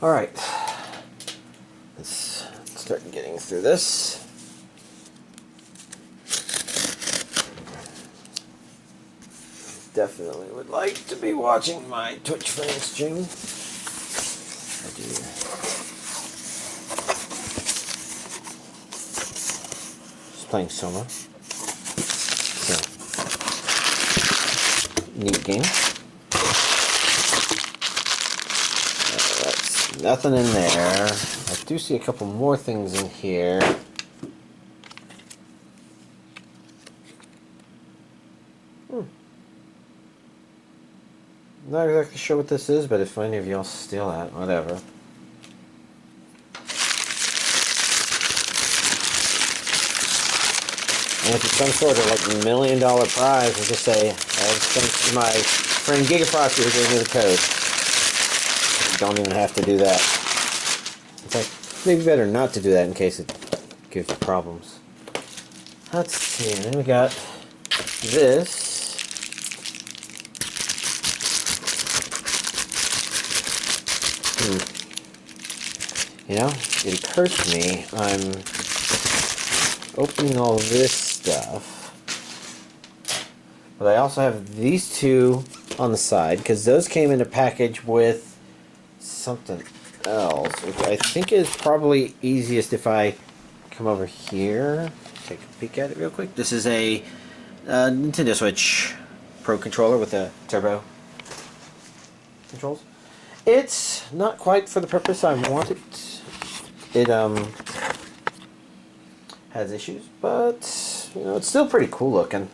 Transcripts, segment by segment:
Alright. Let's start getting through this. Definitely would like to be watching my Twitch fan stream. I do. Just playing Soma. So, neat game. That's nothing in there. I do see a couple more things in here. Not exactly sure what this is, but if any of y'all steal that, whatever. And if it's some sort of like $1 million prize, I'll just say, thanks to my friend Gigafrost who gave me the code. You don't even have to do that. In fact, maybe better not to do that in case it gives you problems. Let's see, and then we got this. You know, it occurs to me, I'm opening all this stuff, but I also have these two on the side, because those came in a package with something else, which I think is probably easiest if I come over here, take a peek at it real quick. This is a Nintendo Switch Pro controller with a turbo controls. It's not quite for the purpose I wanted. It has issues, but you know, it's still pretty cool looking.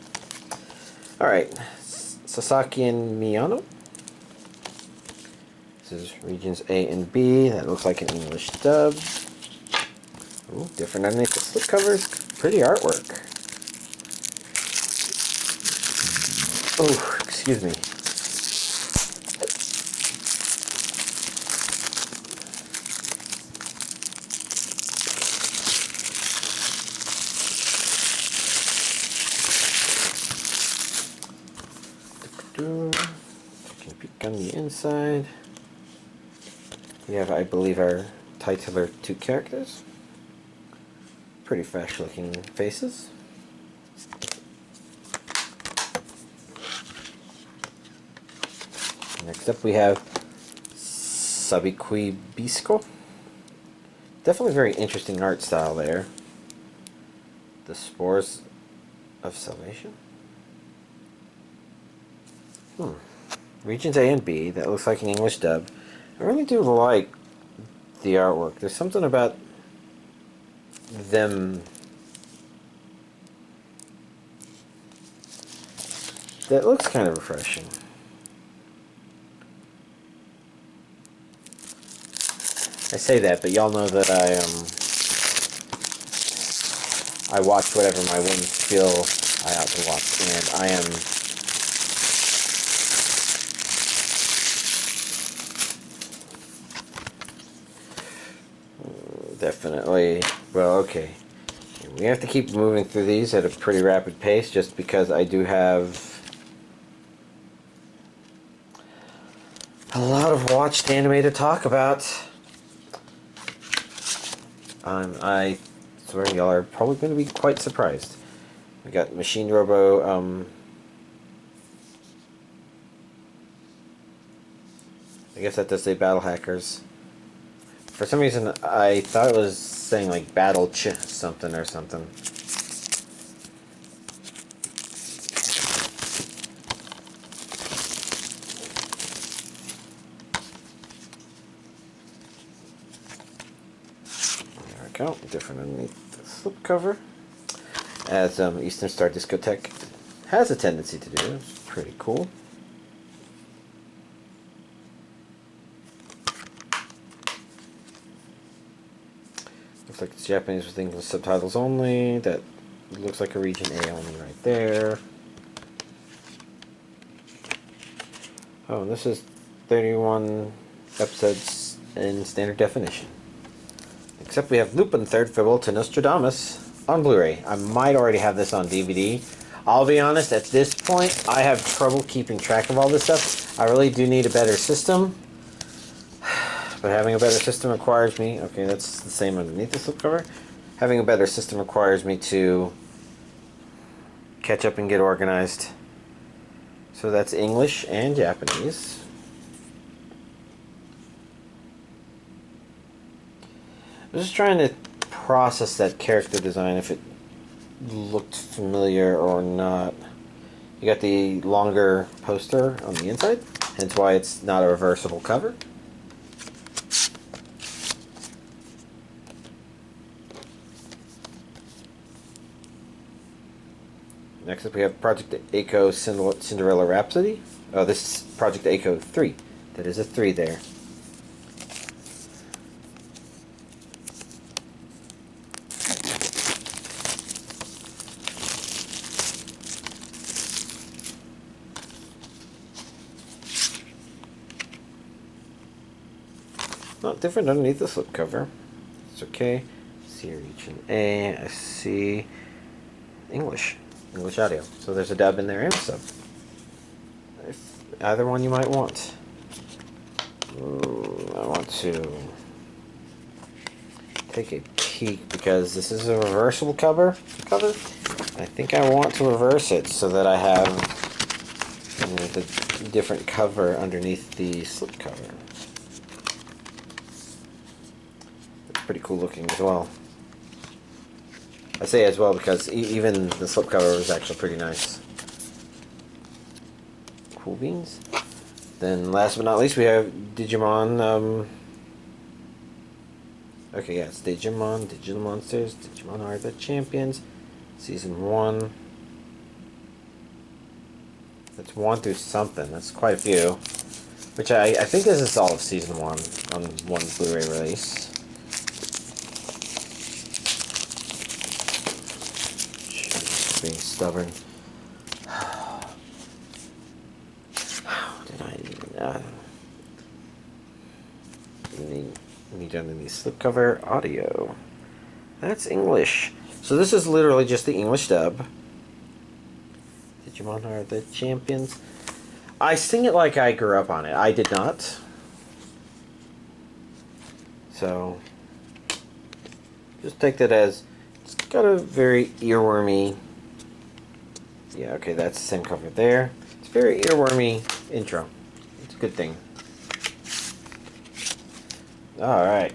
Alright, Sasaki and Miyano. This is regions A and B. That looks like an English dub. Ooh, different underneath the slipcovers. Pretty artwork. Oh, excuse me. Taking a peek on the inside. We have, I believe, our titular two characters. Pretty fresh looking faces. Next up we have Sabikui Bisco. Definitely very interesting art style there. The Spores of Salvation. Regions A and B, that looks like an English dub. I really do like the artwork. There's something about them that looks kind of refreshing. I say that, but y'all know that I watch whatever my whims feel I ought to watch, and I am definitely, well, okay. We have to keep moving through these at a pretty rapid pace just because I do have a lot of watched anime to talk about. I swear y'all are probably going to be quite surprised. We got Machine Robo, I guess that does say Battlehackers. For some reason, I thought it was saying like Battle something or something. There we go. Different underneath the slipcover. As Eastern Star Discotheque has a tendency to do. It's pretty cool. Looks like it's Japanese with English subtitles only. That looks like a region A only right there. Oh, and this is 31 episodes in standard definition. Except we have Lupin Third Farewell to Nostradamus on Blu-ray. I might already have this on DVD. I'll be honest, at this point, I have trouble keeping track of all this stuff. I really do need a better system. But having a better system requires me... Okay, that's the same underneath the slipcover. Having a better system requires me to catch up and get organized. So that's English and Japanese. I'm just trying to process that character design, if it looked familiar or not. You got the longer poster on the inside, hence why it's not a reversible cover. Next up we have Project Echo Cinderella Rhapsody. Oh, this is Project Echo 3. That is a 3 there. Not different underneath the slipcover. It's okay. C region A. I see English audio. So there's a dub in there and a sub. If either one you might want. I want to take a peek because this is a reversible cover. I think I want to reverse it so that I have the different cover underneath the slipcover. Pretty cool looking as well. I say as well because even the slipcover was actually pretty nice. Cool beans. Then last but not least we have Digimon. Okay, yeah, it's Digimon, Digital Monsters, Digimon Are the Champions, Season 1. That's 1 through something. That's quite a few. Which I think this is all of Season 1 on one Blu-ray release. Being stubborn. How did I even need underneath slipcover audio? That's English. So this is literally just the English dub. Digimon Are the Champions. I sing it like I grew up on it. I did not. So just take that as it's got a very earwormy. Yeah, okay, that's the same cover there. It's a very earwormy intro. It's a good thing. Alright.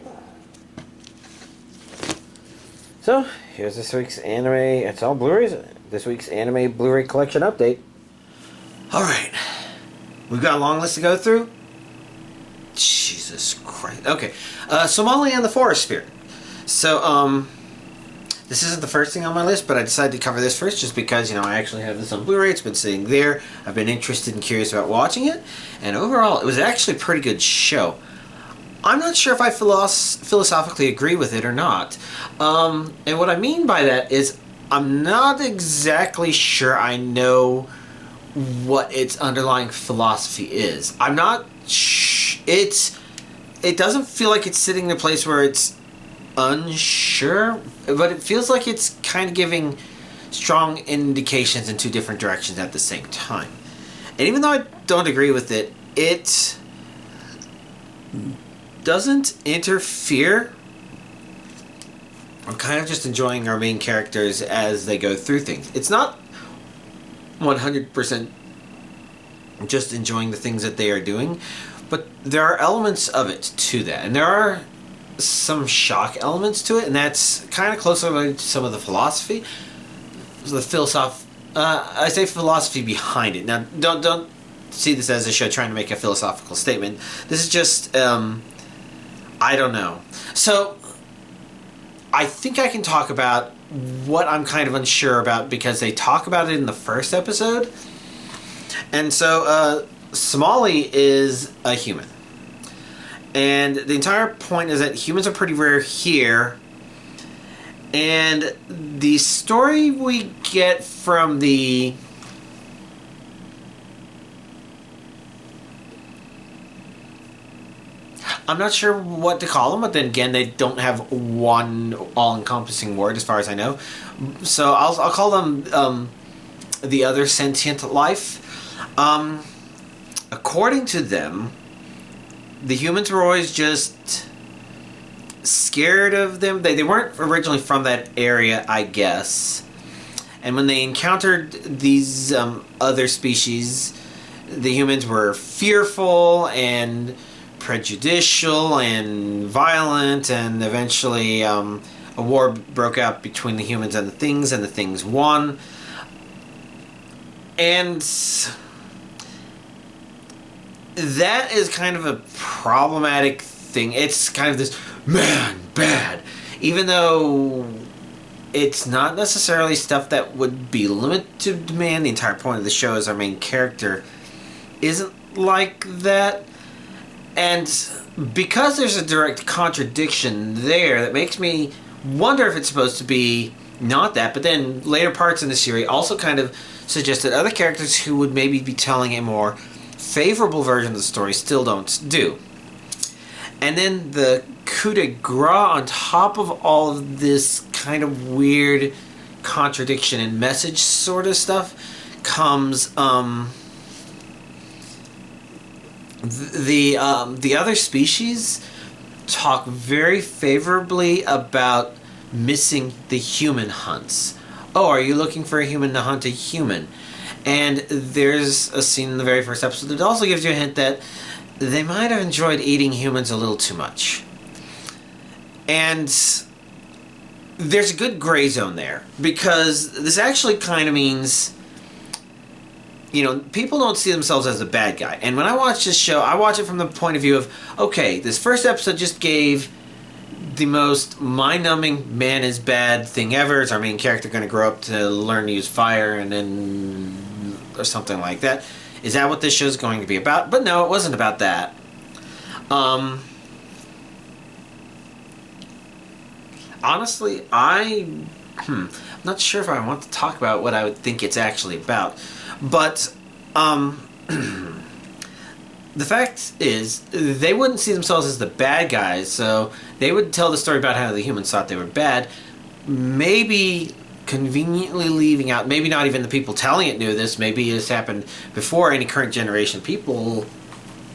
So, here's this week's anime. It's all Blu-rays. This week's anime Blu-ray collection update. Alright. We've got a long list to go through. Jesus Christ. Okay. Somali and the Forest Spirit. So, this isn't the first thing on my list, but I decided to cover this first just because, I actually have this on Blu-ray. It's been sitting there. I've been interested and curious about watching it. And overall, it was actually a pretty good show. I'm not sure if I philosophically agree with it or not. And what I mean by that is I'm not exactly sure I know what its underlying philosophy is. I'm not it doesn't feel like it's sitting in a place where it's unsure, but it feels like it's kind of giving strong indications in two different directions at the same time. And even though I don't agree with it, it doesn't interfere. I'm kind of just enjoying our main characters as they go through things. It's not 100% just enjoying the things that they are doing, but there are elements of it to that. And there are some shock elements to it, and that's kind of closer to some of the philosophy. I say philosophy behind it. Now, don't see this as a show trying to make a philosophical statement. This is just, I don't know. So, I think I can talk about what I'm kind of unsure about because they talk about it in the first episode. And so, Somali is a human. And the entire point is that humans are pretty rare here. And the story we get from the I'm not sure what to call them, but then again, they don't have one all-encompassing word as far as I know. So I'll call them the other sentient life. According to them, the humans were always just scared of them. They weren't originally from that area, I guess. And when they encountered these other species, the humans were fearful and prejudicial and violent, and eventually a war broke out between the humans and the things won. And that is kind of a problematic thing. It's kind of this, man, bad. Even though it's not necessarily stuff that would be limited to man. The entire point of the show is our main character isn't like that. And because there's a direct contradiction there, that makes me wonder if it's supposed to be not that. But then later parts in the series also kind of suggest that other characters who would maybe be telling a more favorable version of the story still don't do. And then the coup de grace on top of all of this kind of weird contradiction and message sort of stuff comes the other species talk very favorably about missing the human hunts. Oh, are you looking for a human to hunt a human? And there's a scene in the very first episode that also gives you a hint that they might have enjoyed eating humans a little too much. And there's a good gray zone there, because this actually kind of means, you know, people don't see themselves as the bad guy. And when I watch this show, I watch it from the point of view of, okay, this first episode just gave the most mind-numbing man is bad thing ever. Is our main character going to grow up to learn to use fire and then, or something like that? Is that what this show is going to be about? But no, it wasn't about that. Honestly, I'm not sure if I want to talk about what I would think it's actually about. But the fact is, they wouldn't see themselves as the bad guys, so they would tell the story about how the humans thought they were bad, maybe conveniently leaving out, maybe not even the people telling it knew this, maybe this happened before any current generation people,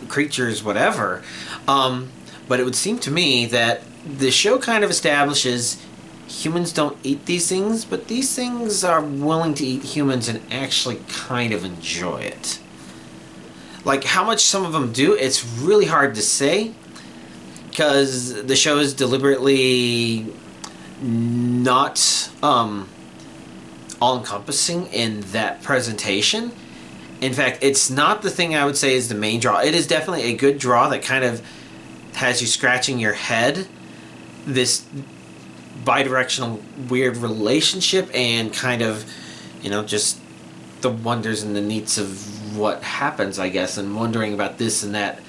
creatures, whatever. But it would seem to me that the show kind of establishes humans don't eat these things, but these things are willing to eat humans and actually kind of enjoy it. Like, how much some of them do, it's really hard to say, because the show is deliberately not all-encompassing in that presentation. In fact, it's not the thing I would say is the main draw. It is definitely a good draw that kind of has you scratching your head. This bi-directional weird relationship and kind of, you know, just the wonders and the needs of what happens, I guess, and wondering about this and that,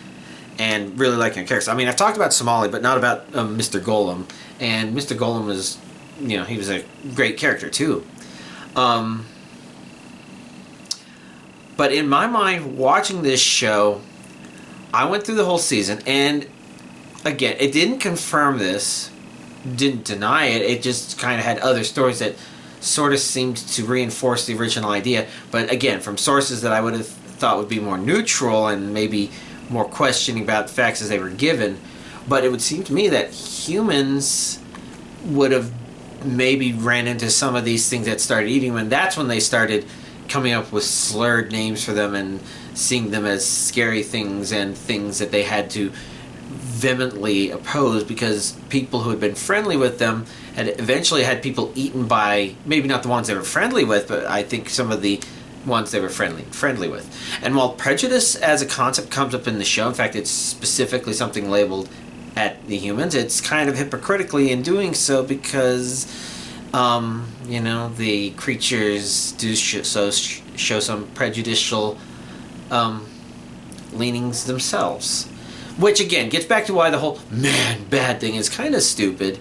and really liking a character. I mean, I've talked about Somali, but not about Mr. Golem. And Mr. Golem was, you know, he was a great character too. But in my mind, watching this show, I went through the whole season, and again, it didn't confirm this, didn't deny it, it just kind of had other stories that sort of seemed to reinforce the original idea, but again, from sources that I would have thought would be more neutral and maybe more questioning about facts as they were given. But it would seem to me that humans would have maybe ran into some of these things that started eating them, and that's when they started coming up with slurred names for them and seeing them as scary things and things that they had to vehemently oppose, because people who had been friendly with them had eventually had people eaten by, maybe not the ones they were friendly with, but I think some of the ones they were friendly with. And while prejudice as a concept comes up in the show, in fact it's specifically something labeled at the humans, it's kind of hypocritically in doing so, because you know, the creatures do show some prejudicial leanings themselves. Which, again, gets back to why the whole man bad thing is kind of stupid,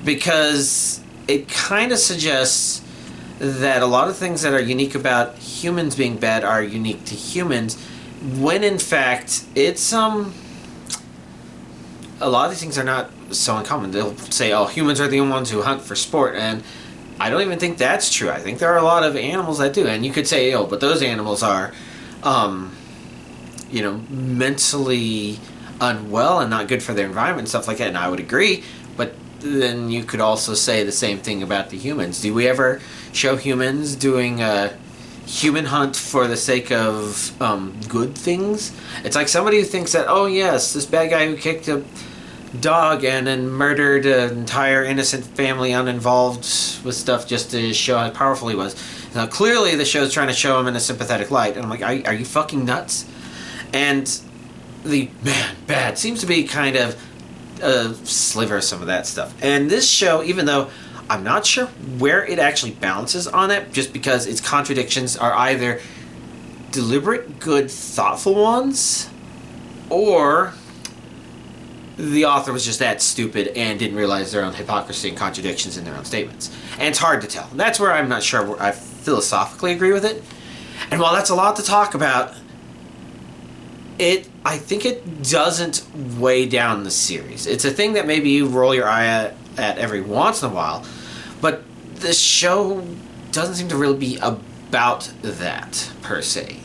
because it kind of suggests that a lot of things that are unique about humans being bad are unique to humans, when in fact it's a lot of these things are not so uncommon. They'll say, oh, humans are the only ones who hunt for sport, and I don't even think that's true. I think there are a lot of animals that do, and you could say, oh, but those animals are you know, mentally unwell and not good for their environment and stuff like that, and I would agree. But then you could also say the same thing about the humans. Do we ever show humans doing a human hunt for the sake of good things? It's like somebody who thinks that, oh yes, this bad guy who kicked a dog and then murdered an entire innocent family uninvolved with stuff just to show how powerful he was. Now clearly the show's trying to show him in a sympathetic light, and I'm like, are you fucking nuts? And the bad seems to be kind of a sliver of some of that stuff. And this show, even though I'm not sure where it actually balances on it, just because its contradictions are either deliberate, good, thoughtful ones, or the author was just that stupid and didn't realize their own hypocrisy and contradictions in their own statements. And it's hard to tell. That's where I'm not sure where I philosophically agree with it. And while that's a lot to talk about, I think it doesn't weigh down the series. It's a thing that maybe you roll your eye at every once in a while, but the show doesn't seem to really be about that, per se.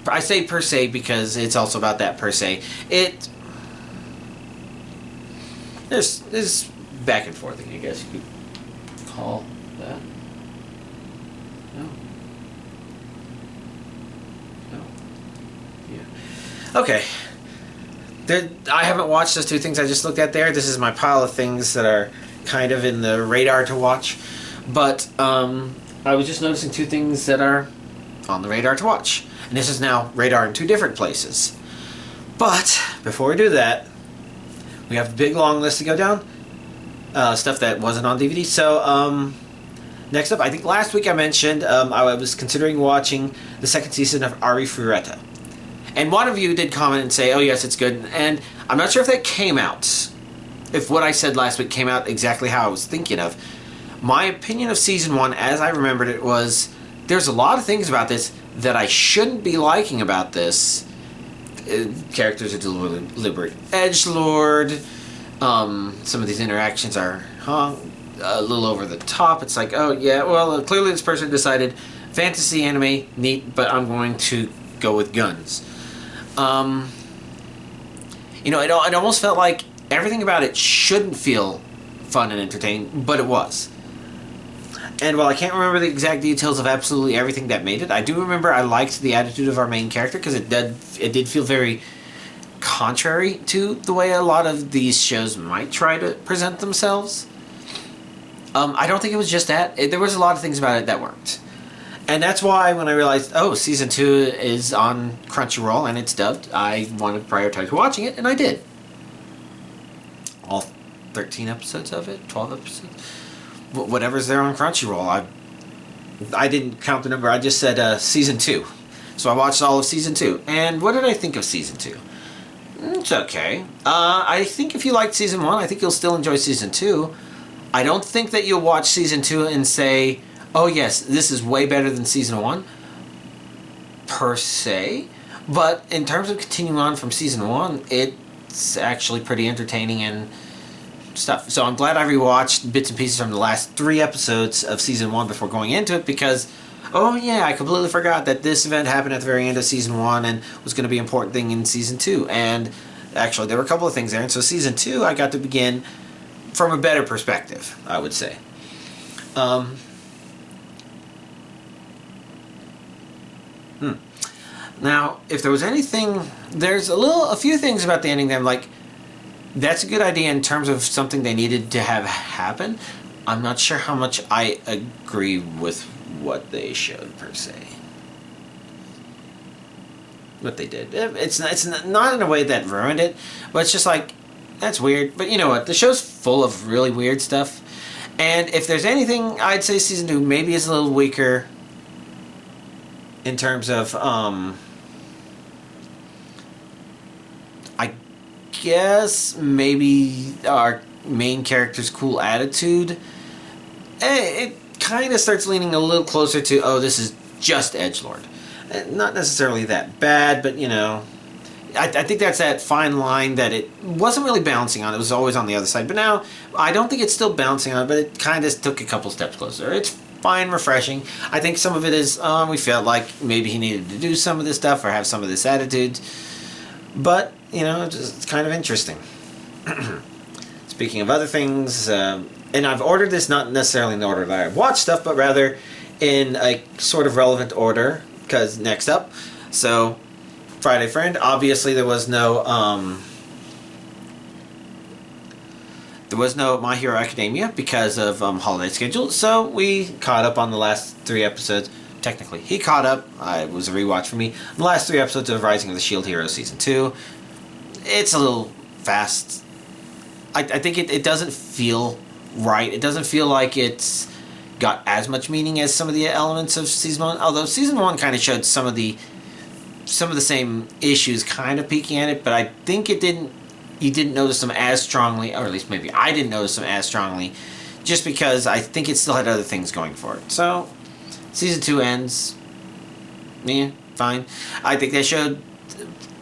I say per se because it's also about that per se. There's back and forth, I guess you could call that. No. Yeah. Okay. I haven't watched those two things I just looked at there. This is my pile of things that are kind of in the radar to watch. But I was just noticing two things that are on the radar to watch. And this is now radar in two different places. But before we do that, we have a big long list to go down. Stuff that wasn't on DVD. So next up, I think last week I mentioned I was considering watching the second season of Arifureta. And one of you did comment and say, oh yes, it's good. And I'm not sure if that came out. If what I said last week came out exactly how I was thinking of. My opinion of season 1, as I remembered it, was there's a lot of things about this that I shouldn't be liking about this. Characters are deliberate edgelord. Some of these interactions are a little over the top. It's like, oh yeah, well, clearly this person decided fantasy anime, neat, but I'm going to go with guns. It almost felt like everything about it shouldn't feel fun and entertaining, but it was. And while I can't remember the exact details of absolutely everything that made it, I do remember I liked the attitude of our main character, because it did feel very contrary to the way a lot of these shows might try to present themselves. I don't think it was just that. There was a lot of things about it that worked. And that's why when I realized, oh, season 2 is on Crunchyroll and it's dubbed, I wanted to prioritize watching it, and I did. All 13 episodes of it? 12 episodes? Whatever's there on Crunchyroll. I didn't count the number, I just said season 2. So I watched all of season 2. And what did I think of season 2? It's okay. I think if you liked season 1, I think you'll still enjoy season 2. I don't think that you'll watch season 2 and say, oh yes, this is way better than season 1, per se. But in terms of continuing on from season 1, it's actually pretty entertaining and stuff. So I'm glad I rewatched bits and pieces from the last 3 episodes of season 1 before going into it, because, oh yeah, I completely forgot that this event happened at the very end of season 1 and was going to be an important thing in season 2. And actually, there were a couple of things there. And so season 2, I got to begin from a better perspective, I would say. Now, if there was anything, there's a few things about the ending that I'm like, that's a good idea in terms of something they needed to have happen. I'm not sure how much I agree with what they showed, per se. What they did. It's not in a way that ruined it, but it's just like, that's weird. But you know what? The show's full of really weird stuff. And if there's anything, I'd say season 2 maybe is a little weaker in terms of, I guess maybe our main character's cool attitude. It kind of starts leaning a little closer to, oh, this is just edgelord. Not necessarily that bad, but you know, I think that's that fine line that it wasn't really bouncing on. It was always on the other side. But now, I don't think it's still bouncing on, but it kind of took a couple steps closer. It's fine, refreshing. I think some of it is, we felt like maybe he needed to do some of this stuff or have some of this attitude. But it's kind of interesting. Speaking of other things, and I've ordered this not necessarily in the order that I watch stuff, but rather in a sort of relevant order, because next up, so Friday Friend, obviously there was no My Hero Academia because of holiday schedule, so we caught up on the last 3 episodes. Technically, he caught up. It was a rewatch for me. The last 3 episodes of Rising of the Shield Hero Season 2. It's a little fast. I think it doesn't feel right. It doesn't feel like it's got as much meaning as some of the elements of Season 1. Although Season 1 kind of showed some of the same issues kind of peeking at it, but I think you didn't notice them as strongly, or at least maybe I didn't notice them as strongly, just because I think it still had other things going for it. So, Season 2 ends. Yeah, fine. I think they showed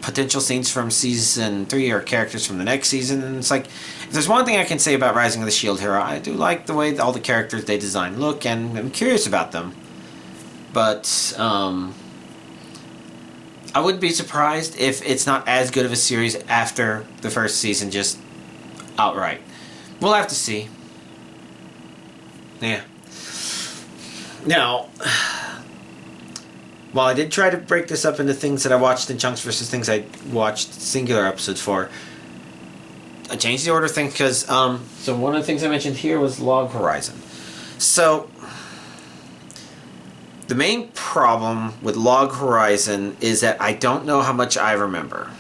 potential scenes from Season 3 or characters from the next season, and it's like, if there's one thing I can say about Rising of the Shield Hero, I do like the way all the characters they design look, and I'm curious about them. But, I wouldn't be surprised if it's not as good of a series after the first season, just outright. We'll have to see. Yeah. Now, while I did try to break this up into things that I watched in chunks versus things I watched singular episodes for, I changed the order of things because, so one of the things I mentioned here was Log Horizon. So, the main problem with Log Horizon is that I don't know how much I remember.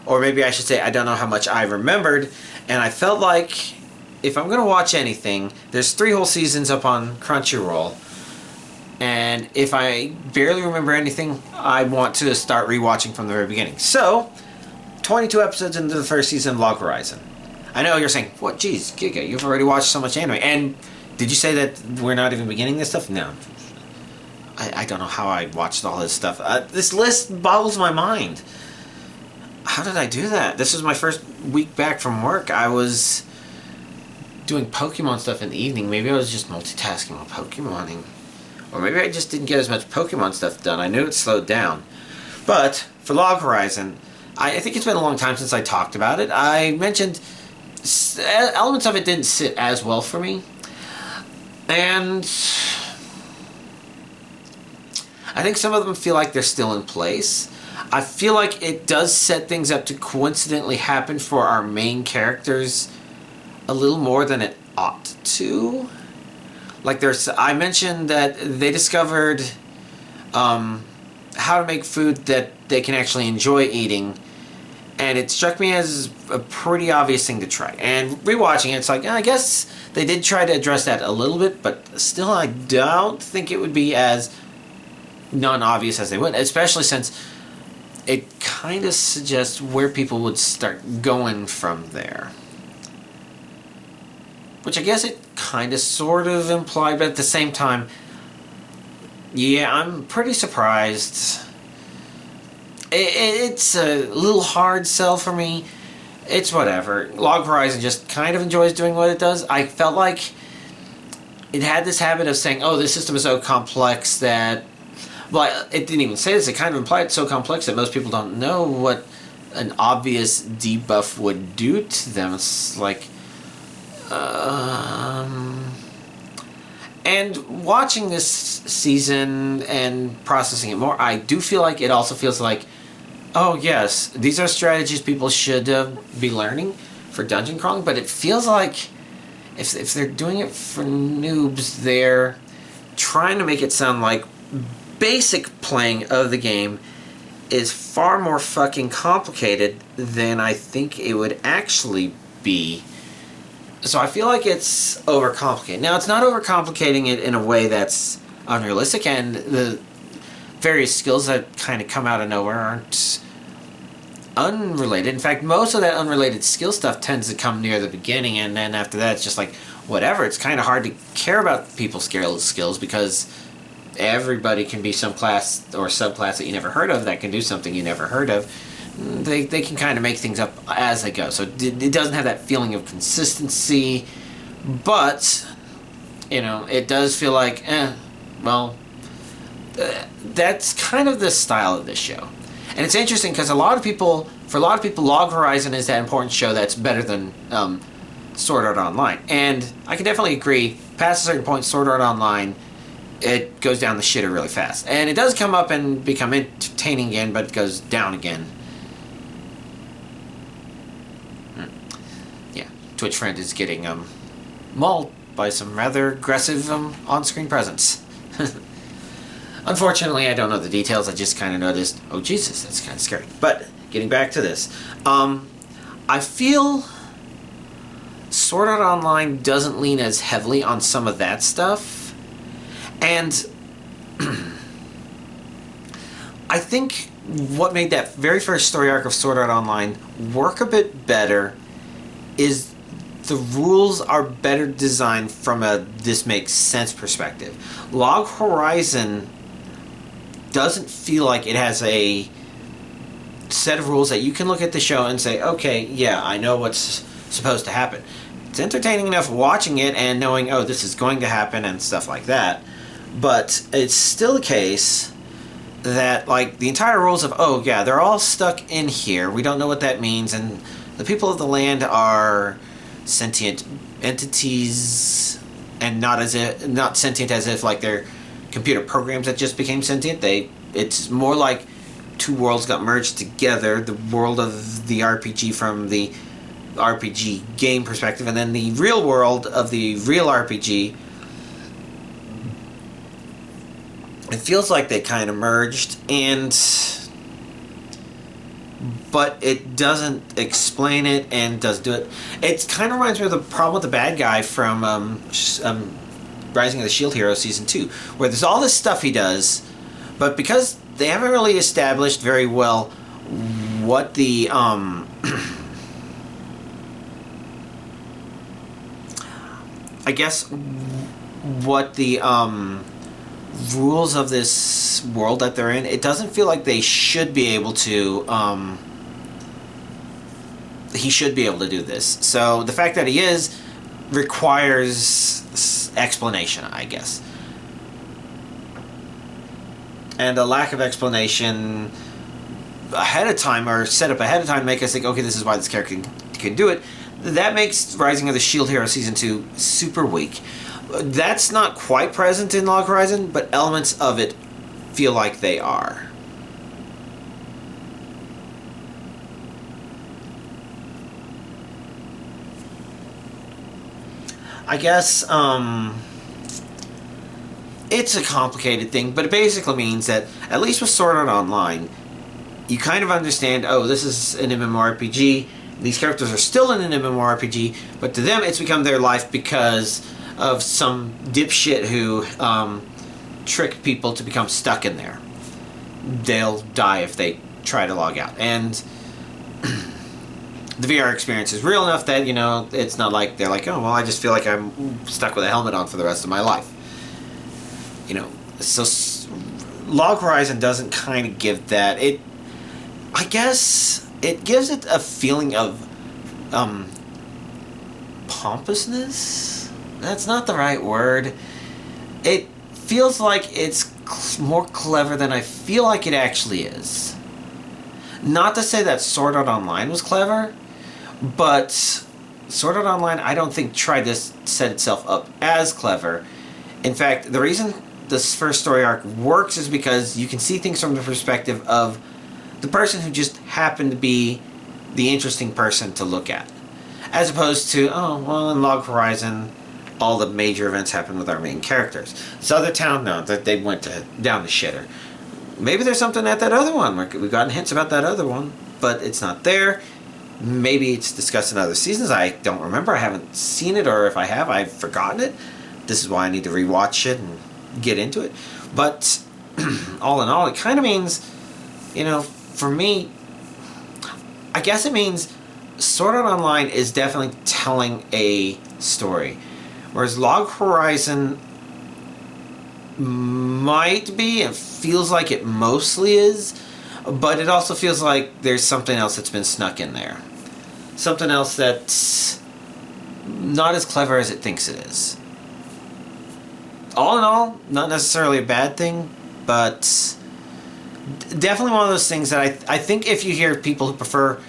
Or maybe I should say I don't know how much I remembered, and I felt like if I'm going to watch anything, there's 3 whole seasons up on Crunchyroll, and if I barely remember anything, I want to start rewatching from the very beginning. So, 22 episodes into the first season of Log Horizon. I know you're saying, what, geez, Giga, you've already watched so much anime, and did you say that we're not even beginning this stuff? No. I don't know how I watched all this stuff. This list boggles my mind. How did I do that? This was my first week back from work. I was doing Pokemon stuff in the evening. Maybe I was just multitasking while Pokemoning. Or maybe I just didn't get as much Pokemon stuff done. I knew it slowed down. But for Log Horizon, I think it's been a long time since I talked about it. I mentioned elements of it didn't sit as well for me. And I think some of them feel like they're still in place. I feel like it does set things up to coincidentally happen for our main characters a little more than it ought to. Like I mentioned that they discovered how to make food that they can actually enjoy eating, and it struck me as a pretty obvious thing to try. And rewatching it, it's like, I guess they did try to address that a little bit, but still I don't think it would be as non-obvious as they would, especially since it kind of suggests where people would start going from there. Which I guess it kind of sort of implied, but at the same time, yeah, I'm pretty surprised. It's a little hard sell for me. It's whatever. Log Horizon just kind of enjoys doing what it does. I felt like it had this habit of saying, oh, this system is so complex that... Well, it didn't even say this. It kind of implied it's so complex that most people don't know what an obvious debuff would do to them. It's like... And watching this season and processing it more, I do feel like it also feels like, oh yes, these are strategies people should be learning for dungeon crawling, but it feels like if they're doing it for noobs, they're trying to make it sound like basic playing of the game is far more fucking complicated than I think it would actually be. So I feel like it's overcomplicated. Now, it's not overcomplicating it in a way that's unrealistic, and the various skills that kind of come out of nowhere aren't unrelated. In fact, most of that unrelated skill stuff tends to come near the beginning, and then after that, it's just like, whatever. It's kind of hard to care about people's skills because everybody can be some class or subclass that you never heard of that can do something you never heard of. They can kind of make ththings up as they go. So it doesn't have that feeling of consistency, but, you know, it does feel like, that's kind of the style of this show. And it's interesting because for a lot of people, Log Horizon is that important show that's better than Sword Art Online. And I can definitely agree, past a certain point, Sword Art Online, it goes down the shitter really fast. And it does come up and become entertaining again, but it goes down again. Yeah, Twitch friend is getting mauled by some rather aggressive on-screen presence. Unfortunately, I don't know the details. I just kind of noticed, oh Jesus, that's kind of scary. But getting back to this, I feel Sword Art Online doesn't lean as heavily on some of that stuff. And I think what made that very first story arc of Sword Art Online work a bit better is the rules are better designed from a this makes sense perspective. Log Horizon doesn't feel like it has a set of rules that you can look at the show and say, okay, yeah, I know what's supposed to happen. It's entertaining enough watching it and knowing, oh, this is going to happen and stuff like that. But it's still the case that, like, the entire rules of, oh, yeah, they're all stuck in here. We don't know what that means. And the people of the land are sentient entities and not sentient as if, like, they're computer programs that just became sentient. It's more like two worlds got merged together. The world of the RPG from the RPG game perspective, and then the real world of the real RPG. It feels like they kind of merged, but it doesn't explain it and does do it. It kind of reminds me of the problem with the bad guy from Rising of the Shield Hero Season 2, where there's all this stuff he does, but because they haven't really established very well what the I guess what the rules of this world that they're in, it doesn't feel like they should be able to he should be able to do this. So the fact that he is requires explanation, I guess. And a lack of explanation ahead of time, or set up ahead of time, make us think, okay, this is why this character can do it. That makes Rising of the Shield Hero Season 2 super weak. That's not quite present in Log Horizon, but elements of it feel like they are. I guess, it's a complicated thing, but it basically means that, at least with Sword Art Online, you kind of understand, oh, this is an MMORPG, these characters are still in an MMORPG, but to them it's become their life because of some dipshit who trick people to become stuck in there. They'll die if they try to log out. And the VR experience is real enough that, you know, it's not like they're like, oh, well, I just feel like I'm stuck with a helmet on for the rest of my life. You know, so Log Horizon doesn't kind of give that. I guess it gives it a feeling of pompousness. That's not the right word. It feels like it's more clever than I feel like it actually is. Not to say that Sword Art Online was clever, but Sword Art Online I don't think tried to set itself up as clever. In fact, the reason this first story arc works is because you can see things from the perspective of the person who just happened to be the interesting person to look at. As opposed to, oh, well, in Log Horizon, all the major events happen with our main characters. This other town, no, that they went down the shitter. Maybe there's something at that other one. We've gotten hints about that other one, but it's not there. Maybe it's discussed in other seasons. I don't remember. I haven't seen it, or if I have, I've forgotten it. This is why I need to rewatch it and get into it. But all in all, it kind of means, you know, for me, I guess it means Sword Art Online is definitely telling a story. Whereas Log Horizon might be, and feels like it mostly is, but it also feels like there's something else that's been snuck in there. Something else that's not as clever as it thinks it is. All in all, not necessarily a bad thing, but definitely one of those things that I think if you hear people who prefer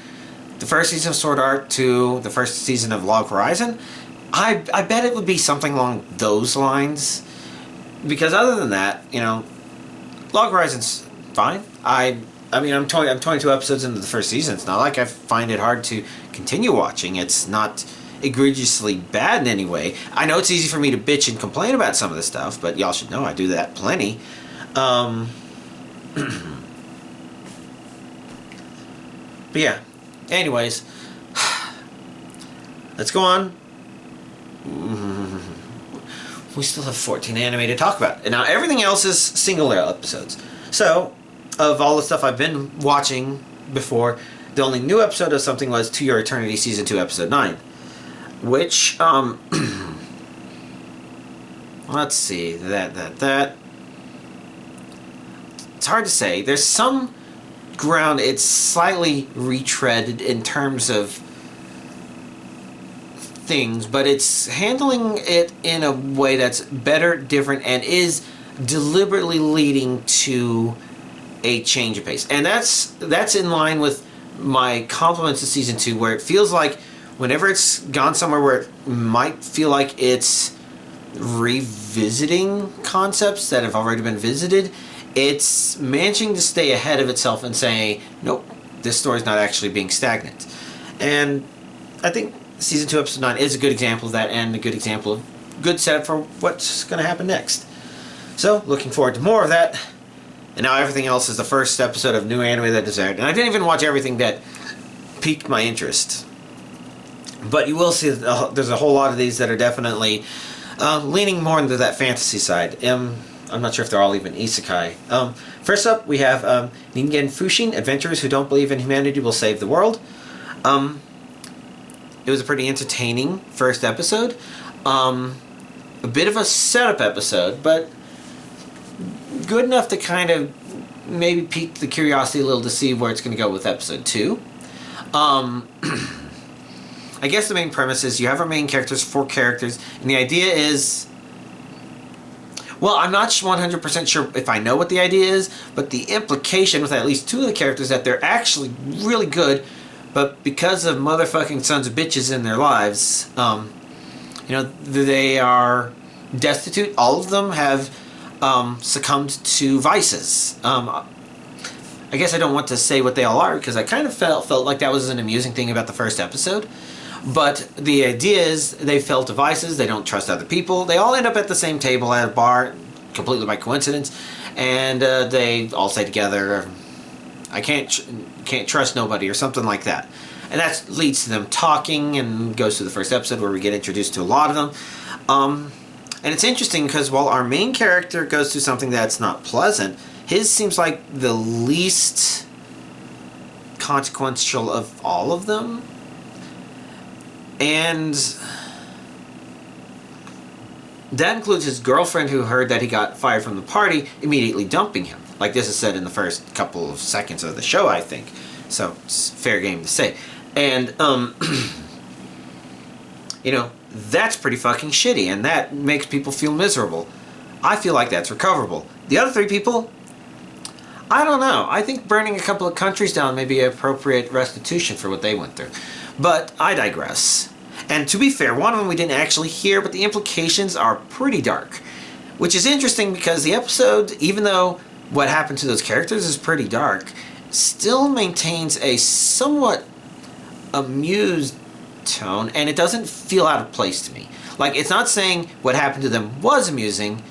the first season of Sword Art to the first season of Log Horizon, I bet it would be something along those lines. Because other than that, you know, Log Horizon's fine. I mean, I'm 22 episodes into the first season. It's not like I find it hard to continue watching. It's not egregiously bad in any way. I know it's easy for me to bitch and complain about some of this stuff, but y'all should know I do that plenty. But yeah. Anyways, let's go on. We still have 14 anime to talk about. And now everything else is single episodes. So, of all the stuff I've been watching before, the only new episode of something was To Your Eternity Season 2 Episode 9. Which, let's see, that. It's hard to say. There's some ground it's slightly retreaded in terms of things, but it's handling it in a way that's better, different, and is deliberately leading to a change of pace. And that's in line with my compliments to Season 2, where it feels like whenever it's gone somewhere where it might feel like it's revisiting concepts that have already been visited, it's managing to stay ahead of itself and say, nope, this story's not actually being stagnant. And I think Season 2, Episode 9 is a good example of that, and a good example of good setup for what's going to happen next. So, looking forward to more of that. And now everything else is the first episode of new anime that is aired. And I didn't even watch everything that piqued my interest. But you will see that there's a whole lot of these that are definitely leaning more into that fantasy side. I'm not sure if they're all even isekai. First up, we have Ningen Fushin, Adventurers Who Don't Believe in Humanity Will Save the World. It was a pretty entertaining first episode. A bit of a setup episode, but good enough to kind of maybe pique the curiosity a little to see where it's going to go with episode 2. I guess the main premise is you have our main characters, 4 characters, and the idea is... Well, I'm not 100% sure if I know what the idea is, but the implication with at least 2 of the characters that they're actually really good, but because of motherfucking sons of bitches in their lives, you know, they are destitute. All of them have succumbed to vices. I guess I don't want to say what they all are, because I kind of felt like that was an amusing thing about the first episode. But the idea is they fell to vices, they don't trust other people, they all end up at the same table at a bar, completely by coincidence, and they all say together, I can't trust nobody, or something like that. And that leads to them talking, and goes to the first episode where we get introduced to a lot of them. And it's interesting because while our main character goes through something that's not pleasant, his seems like the least consequential of all of them. And that includes his girlfriend, who heard that he got fired from the party, immediately dumping him. Like this is said in the first couple of seconds of the show, I think. So it's fair game to say. And, you know, that's pretty fucking shitty, and that makes people feel miserable. I feel like that's recoverable. The other 3 people, I don't know. I think burning a couple of countries down may be appropriate restitution for what they went through. But I digress. And to be fair, one of them we didn't actually hear, but the implications are pretty dark. Which is interesting because the episode, even though what happened to those characters is pretty dark, still maintains a somewhat amused tone, and it doesn't feel out of place to me. Like, it's not saying what happened to them was amusing.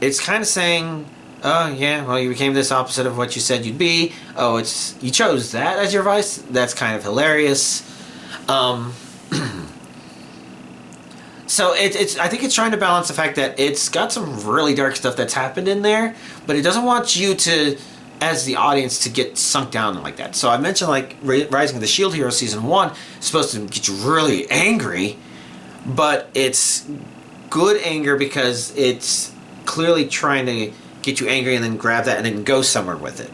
It's kind of saying, oh yeah, well, you became this opposite of what you said you'd be. Oh, you chose that as your vice? That's kind of hilarious. So I think it's trying to balance the fact that it's got some really dark stuff that's happened in there, but it doesn't want you to, as the audience, to get sunk down like that. So I mentioned like Rising of the Shield Hero Season 1 is supposed to get you really angry, but it's good anger because it's clearly trying to get you angry and then grab that and then go somewhere with it.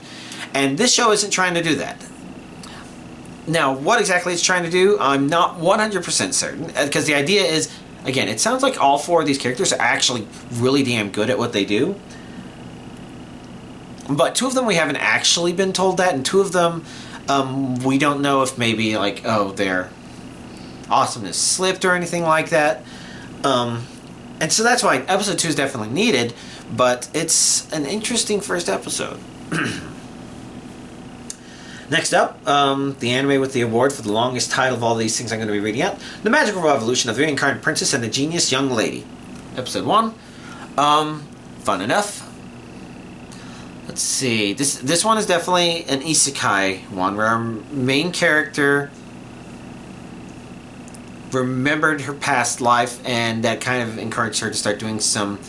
And this show isn't trying to do that. Now, what exactly it's trying to do, I'm not 100% certain, because the idea is, again, it sounds like all 4 of these characters are actually really damn good at what they do. But 2 of them we haven't actually been told that, and 2 of them we don't know if maybe like, oh, their awesomeness slipped or anything like that. And so that's why episode 2 is definitely needed, but it's an interesting first episode. Next up, the anime with the award for the longest title of all these things I'm going to be reading out: The Magical Revolution of the Reincarnated Princess and the Genius Young Lady. Episode 1. Fun enough. Let's see. This one is definitely an isekai one, where our main character remembered her past life, and that kind of encouraged her to start doing some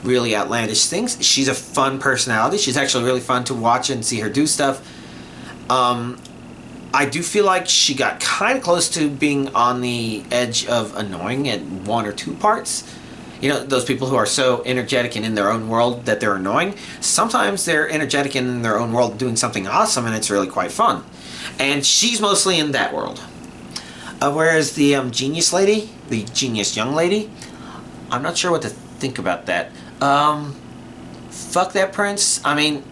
really outlandish things. She's a fun personality. She's actually really fun to watch and see her do stuff. I do feel like she got kind of close to being on the edge of annoying at 1 or 2 parts. You know, those people who are so energetic and in their own world that they're annoying. Sometimes they're energetic and in their own world doing something awesome, and it's really quite fun. And she's mostly in that world. Whereas the genius lady, the genius young lady, I'm not sure what to think about that. Fuck that prince. I mean,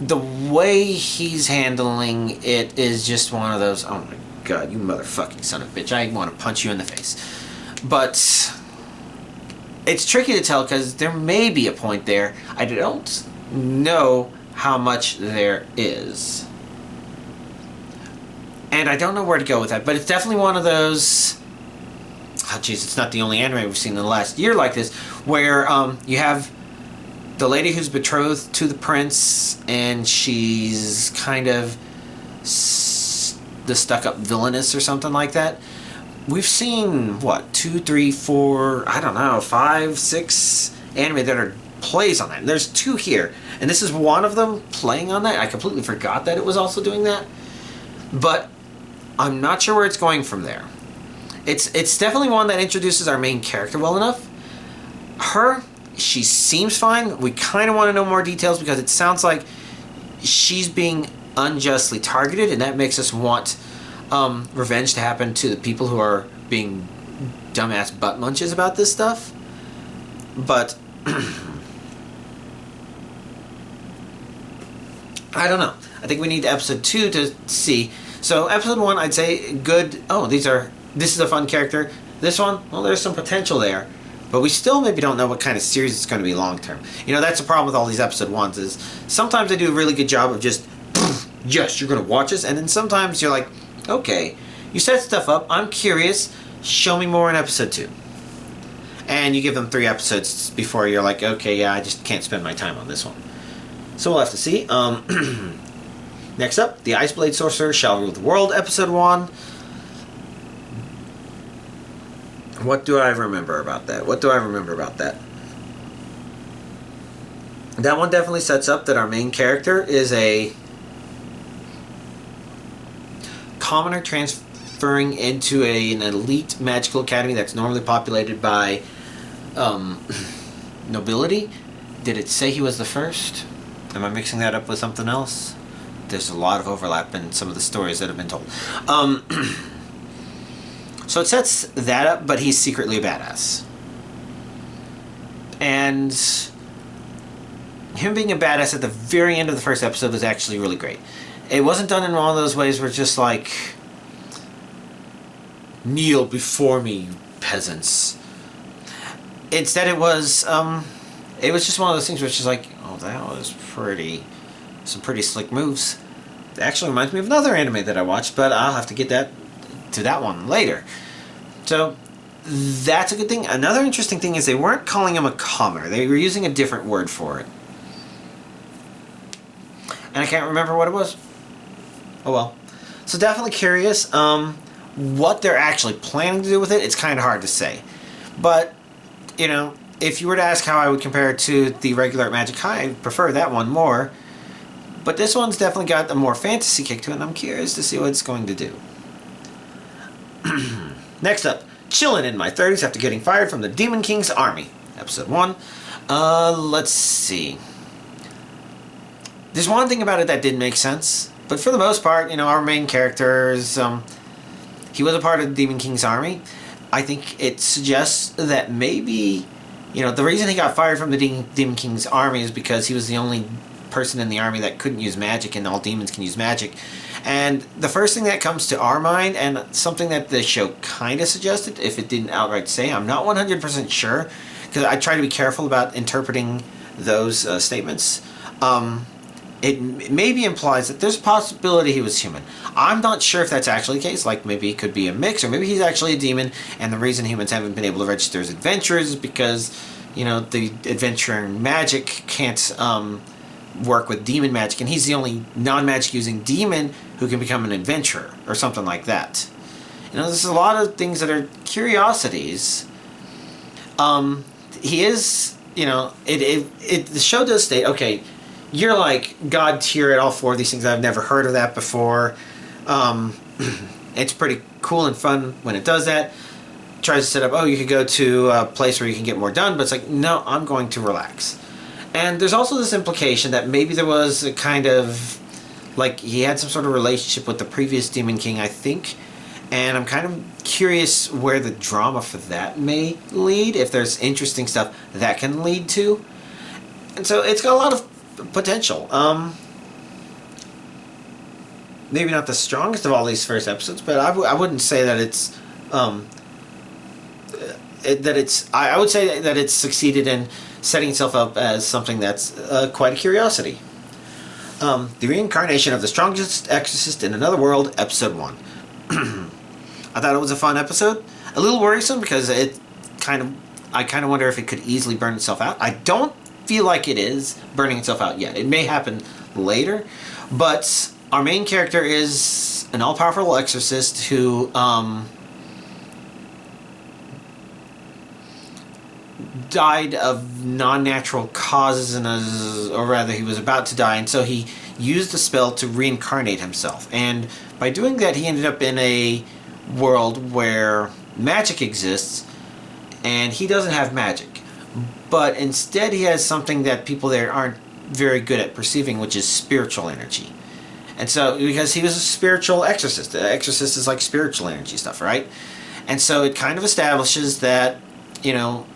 the way he's handling it is just one of those, oh my god, you motherfucking son of a bitch, I want to punch you in the face. But it's tricky to tell because there may be a point there. I don't know how much there is. And I don't know where to go with that, but it's definitely one of those, oh jeez, it's not the only anime we've seen in the last year like this, where you have the lady who's betrothed to the prince, and she's kind of the stuck-up villainess or something like that. We've seen, what, 2, 3, 4, I don't know, 5, 6 anime that are plays on that. And there's 2 here, and this is one of them playing on that. I completely forgot that it was also doing that. But I'm not sure where it's going from there. It's definitely one that introduces our main character well enough. She seems fine. We kind of want to know more details because it sounds like she's being unjustly targeted, and that makes us want revenge to happen to the people who are being dumbass butt munches about this stuff. But I don't know. I think we need episode 2 to see. So episode 1, I'd say good. Oh, this is a fun character. This one, well, there's some potential there. But we still maybe don't know what kind of series it's going to be long term. You know, that's the problem with all these episode 1s is sometimes they do a really good job of just, yes, you're going to watch this. And then sometimes you're like, okay, you set stuff up. I'm curious. Show me more in episode 2. And you give them 3 episodes before you're like, okay, yeah, I just can't spend my time on this one. So we'll have to see. Next up, The Ice Blade Sorcerer Shall Rule the World, episode 1. What do I remember about that? That one definitely sets up that our main character is a commoner transferring into an elite magical academy that's normally populated by nobility. Did it say he was the first? Am I mixing that up with something else? There's a lot of overlap in some of the stories that have been told. So it sets that up, but he's secretly a badass. And him being a badass at the very end of the first episode was actually really great. It wasn't done in one of those ways where it's just like, kneel before me, you peasants. Instead it was just one of those things where it's just like, oh, that was some pretty slick moves. It actually reminds me of another anime that I watched, but I'll have to get to that one later. So that's a good thing. Another interesting thing is they weren't calling him a commoner. They were using a different word for it. And I can't remember what it was. Oh well. So definitely curious. What they're actually planning to do with it, it's kind of hard to say. But, you know, if you were to ask how I would compare it to the regular Magic High, I prefer that one more. But this one's definitely got a more fantasy kick to it, and I'm curious to see what it's going to do. Next up, chillin' in my 30s after getting fired from the Demon King's army. Episode 1. Let's see. There's one thing about it that didn't make sense, but for the most part, you know, our main character is, he was a part of the Demon King's army. I think it suggests that maybe You know, the reason he got fired from the Demon King's army is because he was the only person in the army that couldn't use magic, and all demons can use magic. And the first thing that comes to our mind, and something that the show kind of suggested, if it didn't outright say, I'm not 100% sure, because I try to be careful about interpreting those statements. It maybe implies that there's a possibility he was human. I'm not sure if that's actually the case. Like, maybe it could be a mix, or maybe he's actually a demon, and the reason humans haven't been able to register as adventurers is because, you know, the adventurer magic can't work with demon magic, and he's the only non-magic using demon who can become an adventurer, or something like that. You know, there's a lot of things that are curiosities. He is, you know, the show does state, okay, you're like God tier at all four of these things. I've never heard of that before. It's pretty cool and fun when it does that. Tries to set up, oh, you could go to a place where you can get more done, but it's like, no, I'm going to relax. And there's also this implication that maybe there was a kind of, like, he had some sort of relationship with the previous Demon King, I think. And I'm kind of curious where the drama for that may lead, if there's interesting stuff that can lead to. And so it's got a lot of potential. Maybe not the strongest of all these first episodes, but I wouldn't say that it's I would say that it's succeeded in setting itself up as something that's quite a curiosity. The Reincarnation of the Strongest Exorcist in Another World, Episode 1. I thought it was a fun episode. A little worrisome because I kind of wonder if it could easily burn itself out. I don't feel like it is burning itself out yet. It may happen later, but our main character is an all-powerful exorcist who died of non-natural causes, or rather he was about to die, and so he used the spell to reincarnate himself. And by doing that, he ended up in a world where magic exists, and he doesn't have magic. But instead he has something that people there aren't very good at perceiving, which is spiritual energy. And so, because he was a spiritual exorcist. The exorcist is like spiritual energy stuff, right? And so it kind of establishes that, you know,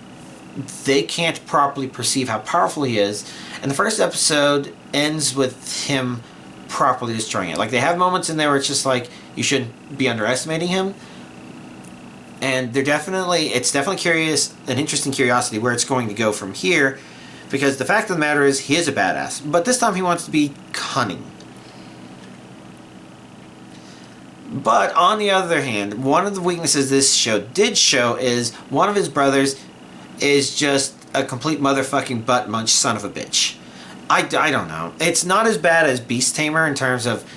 they can't properly perceive how powerful he is. And the first episode ends with him properly destroying it. Like, they have moments in there where it's just like, you shouldn't be underestimating him. And it's definitely an interesting curiosity where it's going to go from here, because the fact of the matter is he is a badass, but this time he wants to be cunning. But on the other hand, one of the weaknesses this show did show is one of his brothers is just a complete motherfucking butt munch son of a bitch. I don't know. It's not as bad as Beast Tamer in terms of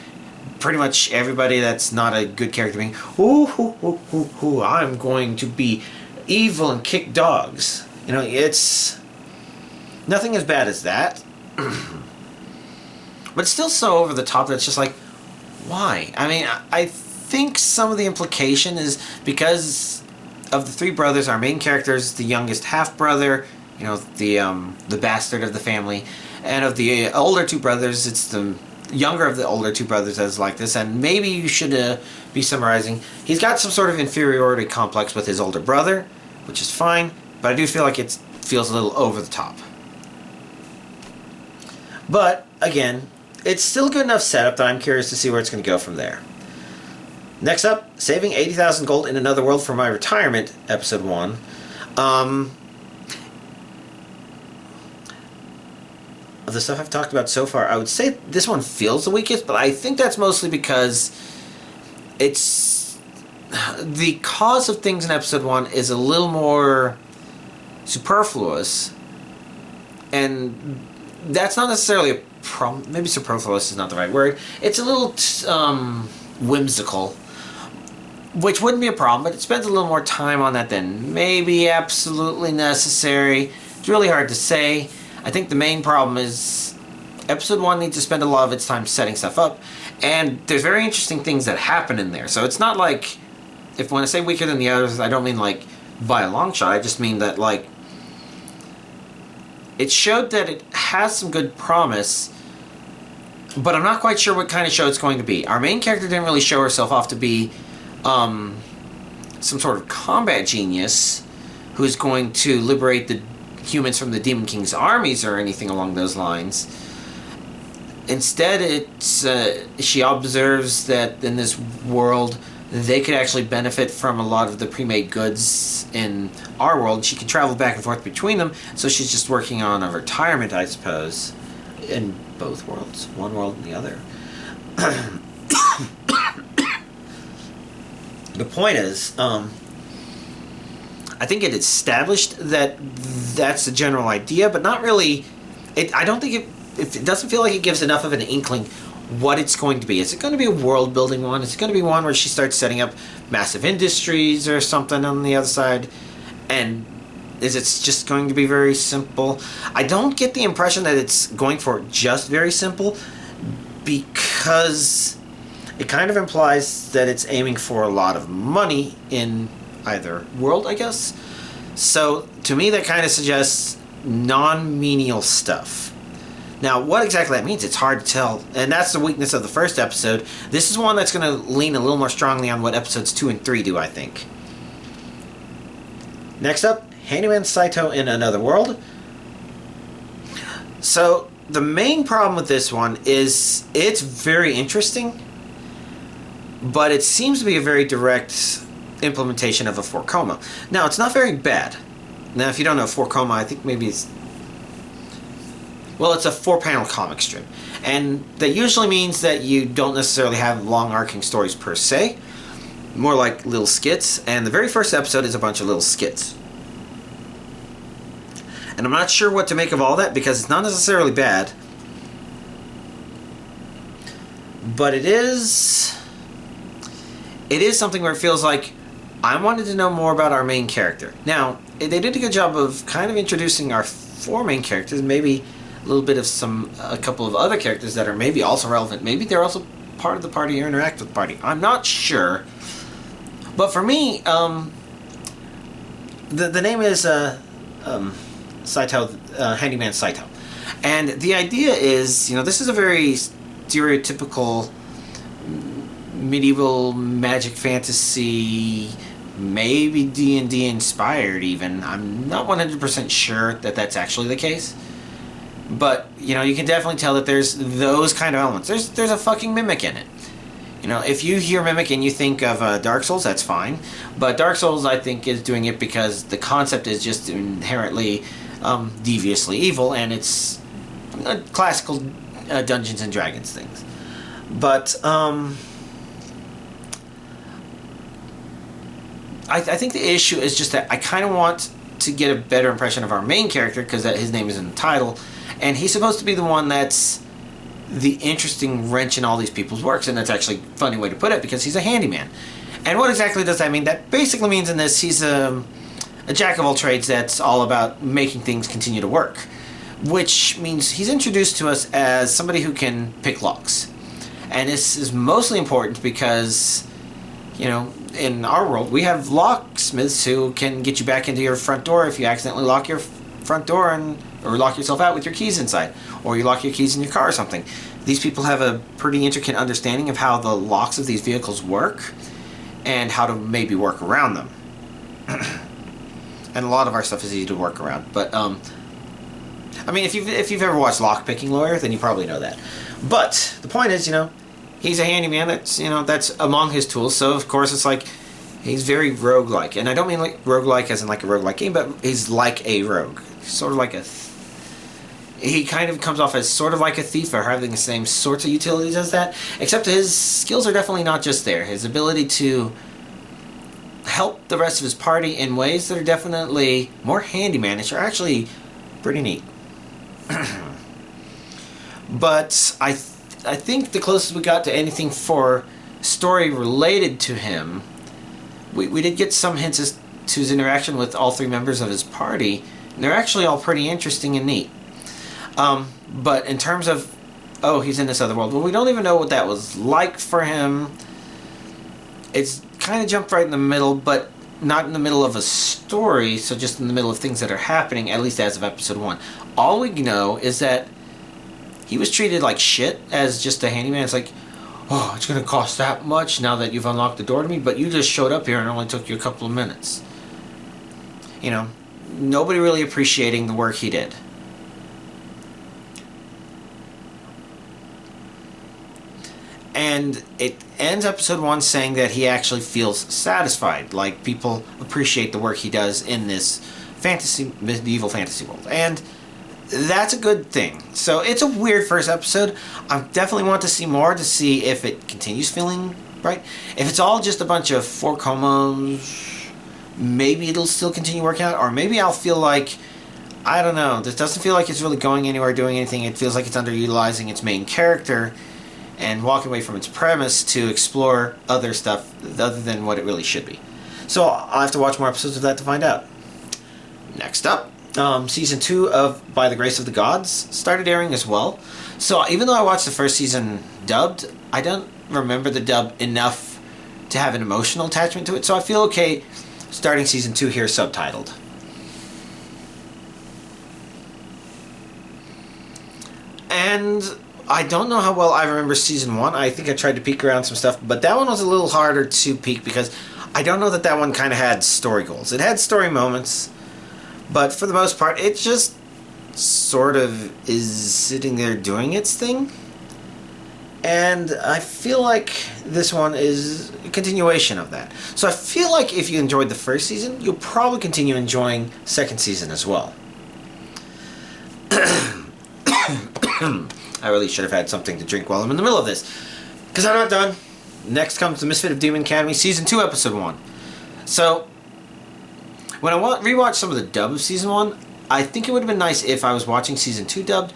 pretty much everybody that's not a good character being, I'm going to be evil and kick dogs. You know, it's nothing as bad as that. But it's still so over the top that it's just like, why? I mean, I think some of the implication is because of the three brothers, our main character is the youngest half-brother, you know, the bastard of the family, and of the older two brothers, it's the younger of the older two brothers that is like this, and maybe you should be summarizing. He's got some sort of inferiority complex with his older brother, which is fine, but I do feel like it feels a little over the top. But, again, it's still good enough setup that I'm curious to see where it's going to go from there. Next up, Saving 80,000 Gold in Another World for My Retirement, Episode 1. Of the stuff I've talked about so far, I would say this one feels the weakest, but I think that's mostly because it's the cause of things in Episode 1 is a little more superfluous, and that's not necessarily a problem. Maybe superfluous is not the right word. It's a little whimsical, which wouldn't be a problem, but it spends a little more time on that than maybe absolutely necessary. It's really hard to say. I think the main problem is Episode 1 needs to spend a lot of its time setting stuff up, and there's very interesting things that happen in there. So it's not like, when I say weaker than the others, I don't mean like by a long shot. I just mean that, like, it showed that it has some good promise, but I'm not quite sure what kind of show it's going to be. Our main character didn't really show herself off to be some sort of combat genius who's going to liberate the humans from the Demon King's armies or anything along those lines. Instead, it's she observes that in this world, they could actually benefit from a lot of the pre-made goods in our world. She can travel back and forth between them, so she's just working on a retirement, I suppose, in both worlds, one world and the other. The point is, I think it established that that's the general idea, but not really. I don't think it doesn't feel like it gives enough of an inkling what it's going to be. Is it going to be a world building one? Is it going to be one where she starts setting up massive industries or something on the other side? And is it just going to be very simple? I don't get the impression that it's going for just very simple, because it kind of implies that it's aiming for a lot of money in either world, I guess. So to me, that kind of suggests non-menial stuff. Now, what exactly that means, it's hard to tell, and that's the weakness of the first episode. This is one that's going to lean a little more strongly on what episodes 2 and 3 do, I think. Next up, Handyman Saito in Another World. So, the main problem with this one is it's very interesting, but it seems to be a very direct implementation of a 4-koma. Now, it's not very bad. Now, if you don't know 4-koma, I think maybe it's... Well, it's a 4-panel comic strip. And that usually means that you don't necessarily have long arcing stories per se. More like little skits. And the very first episode is a bunch of little skits. And I'm not sure what to make of all that, because it's not necessarily bad. But it is something where it feels like I wanted to know more about our main character. Now, they did a good job of kind of introducing our 4 main characters, maybe a little bit of a couple of other characters that are maybe also relevant. Maybe they're also part of the party or interact with the party. I'm not sure. But for me, the name is Saito, Handyman Saito. And the idea is, this is a very stereotypical medieval magic fantasy, maybe D&D inspired even. I'm not 100% sure that that's actually the case. But, you can definitely tell that there's those kind of elements. There's a fucking mimic in it. If you hear mimic and you think of Dark Souls, that's fine. But Dark Souls, I think, is doing it because the concept is just inherently deviously evil, and it's classical Dungeons and Dragons things. But I think the issue is just that I kind of want to get a better impression of our main character, because his name is in the title, and he's supposed to be the one that's the interesting wrench in all these people's works, and that's actually a funny way to put it, because he's a handyman. And what exactly does that mean? That basically means in this, he's a jack of all trades that's all about making things continue to work, which means he's introduced to us as somebody who can pick locks. And this is mostly important because, in our world, we have locksmiths who can get you back into your front door if you accidentally lock your front door or lock yourself out with your keys inside, or you lock your keys in your car or something. These people have a pretty intricate understanding of how the locks of these vehicles work and how to maybe work around them. And a lot of our stuff is easy to work around. But if you've ever watched Lockpicking Lawyer, then you probably know that. But the point is, he's a handyman. That's among his tools. So of course it's like he's very roguelike, and I don't mean like roguelike as in like a roguelike game, but he's like a rogue, sort of like he kind of comes off as sort of like a thief, or having the same sorts of utilities as that, except his skills are definitely not just there. His ability to help the rest of his party in ways that are definitely more handymanish are actually pretty neat. But I think the closest we got to anything for story related to him, we did get some hints as to his interaction with all 3 members of his party, and they're actually all pretty interesting and neat. But in terms of, he's in this other world, well, we don't even know what that was like for him. It's kind of jumped right in the middle, but not in the middle of a story, so just in the middle of things that are happening, at least as of episode 1. All we know is that he was treated like shit as just a handyman. It's like, it's going to cost that much now that you've unlocked the door to me, but you just showed up here and it only took you a couple of minutes. nobody really appreciating the work he did. And it ends episode 1 saying that he actually feels satisfied, like people appreciate the work he does in this medieval fantasy world. And that's a good thing. So it's a weird first episode. I definitely want to see more to see if it continues feeling right. If it's all just a bunch of 4 combos, maybe it'll still continue working out, or maybe I'll feel like, I don't know, this doesn't feel like it's really going anywhere, doing anything. It feels like it's underutilizing its main character and walking away from its premise to explore other stuff other than what it really should be. So I'll have to watch more episodes of that to find out. Next up, Season 2 of By the Grace of the Gods started airing as well. So even though I watched the first season dubbed, I don't remember the dub enough to have an emotional attachment to it. So I feel okay starting Season 2 here subtitled. And I don't know how well I remember Season 1. I think I tried to peek around some stuff, but that one was a little harder to peek because I don't know that that one kind of had story goals. It had story moments, but for the most part, it just sort of is sitting there doing its thing. And I feel like this one is a continuation of that. So I feel like if you enjoyed the first season, you'll probably continue enjoying second season as well. I really should have had something to drink while I'm in the middle of this, because I'm not done. Next comes the Misfit of Demon Academy, Season 2, Episode 1. So, when I rewatched some of the dub of Season 1, I think it would have been nice if I was watching Season 2 dubbed,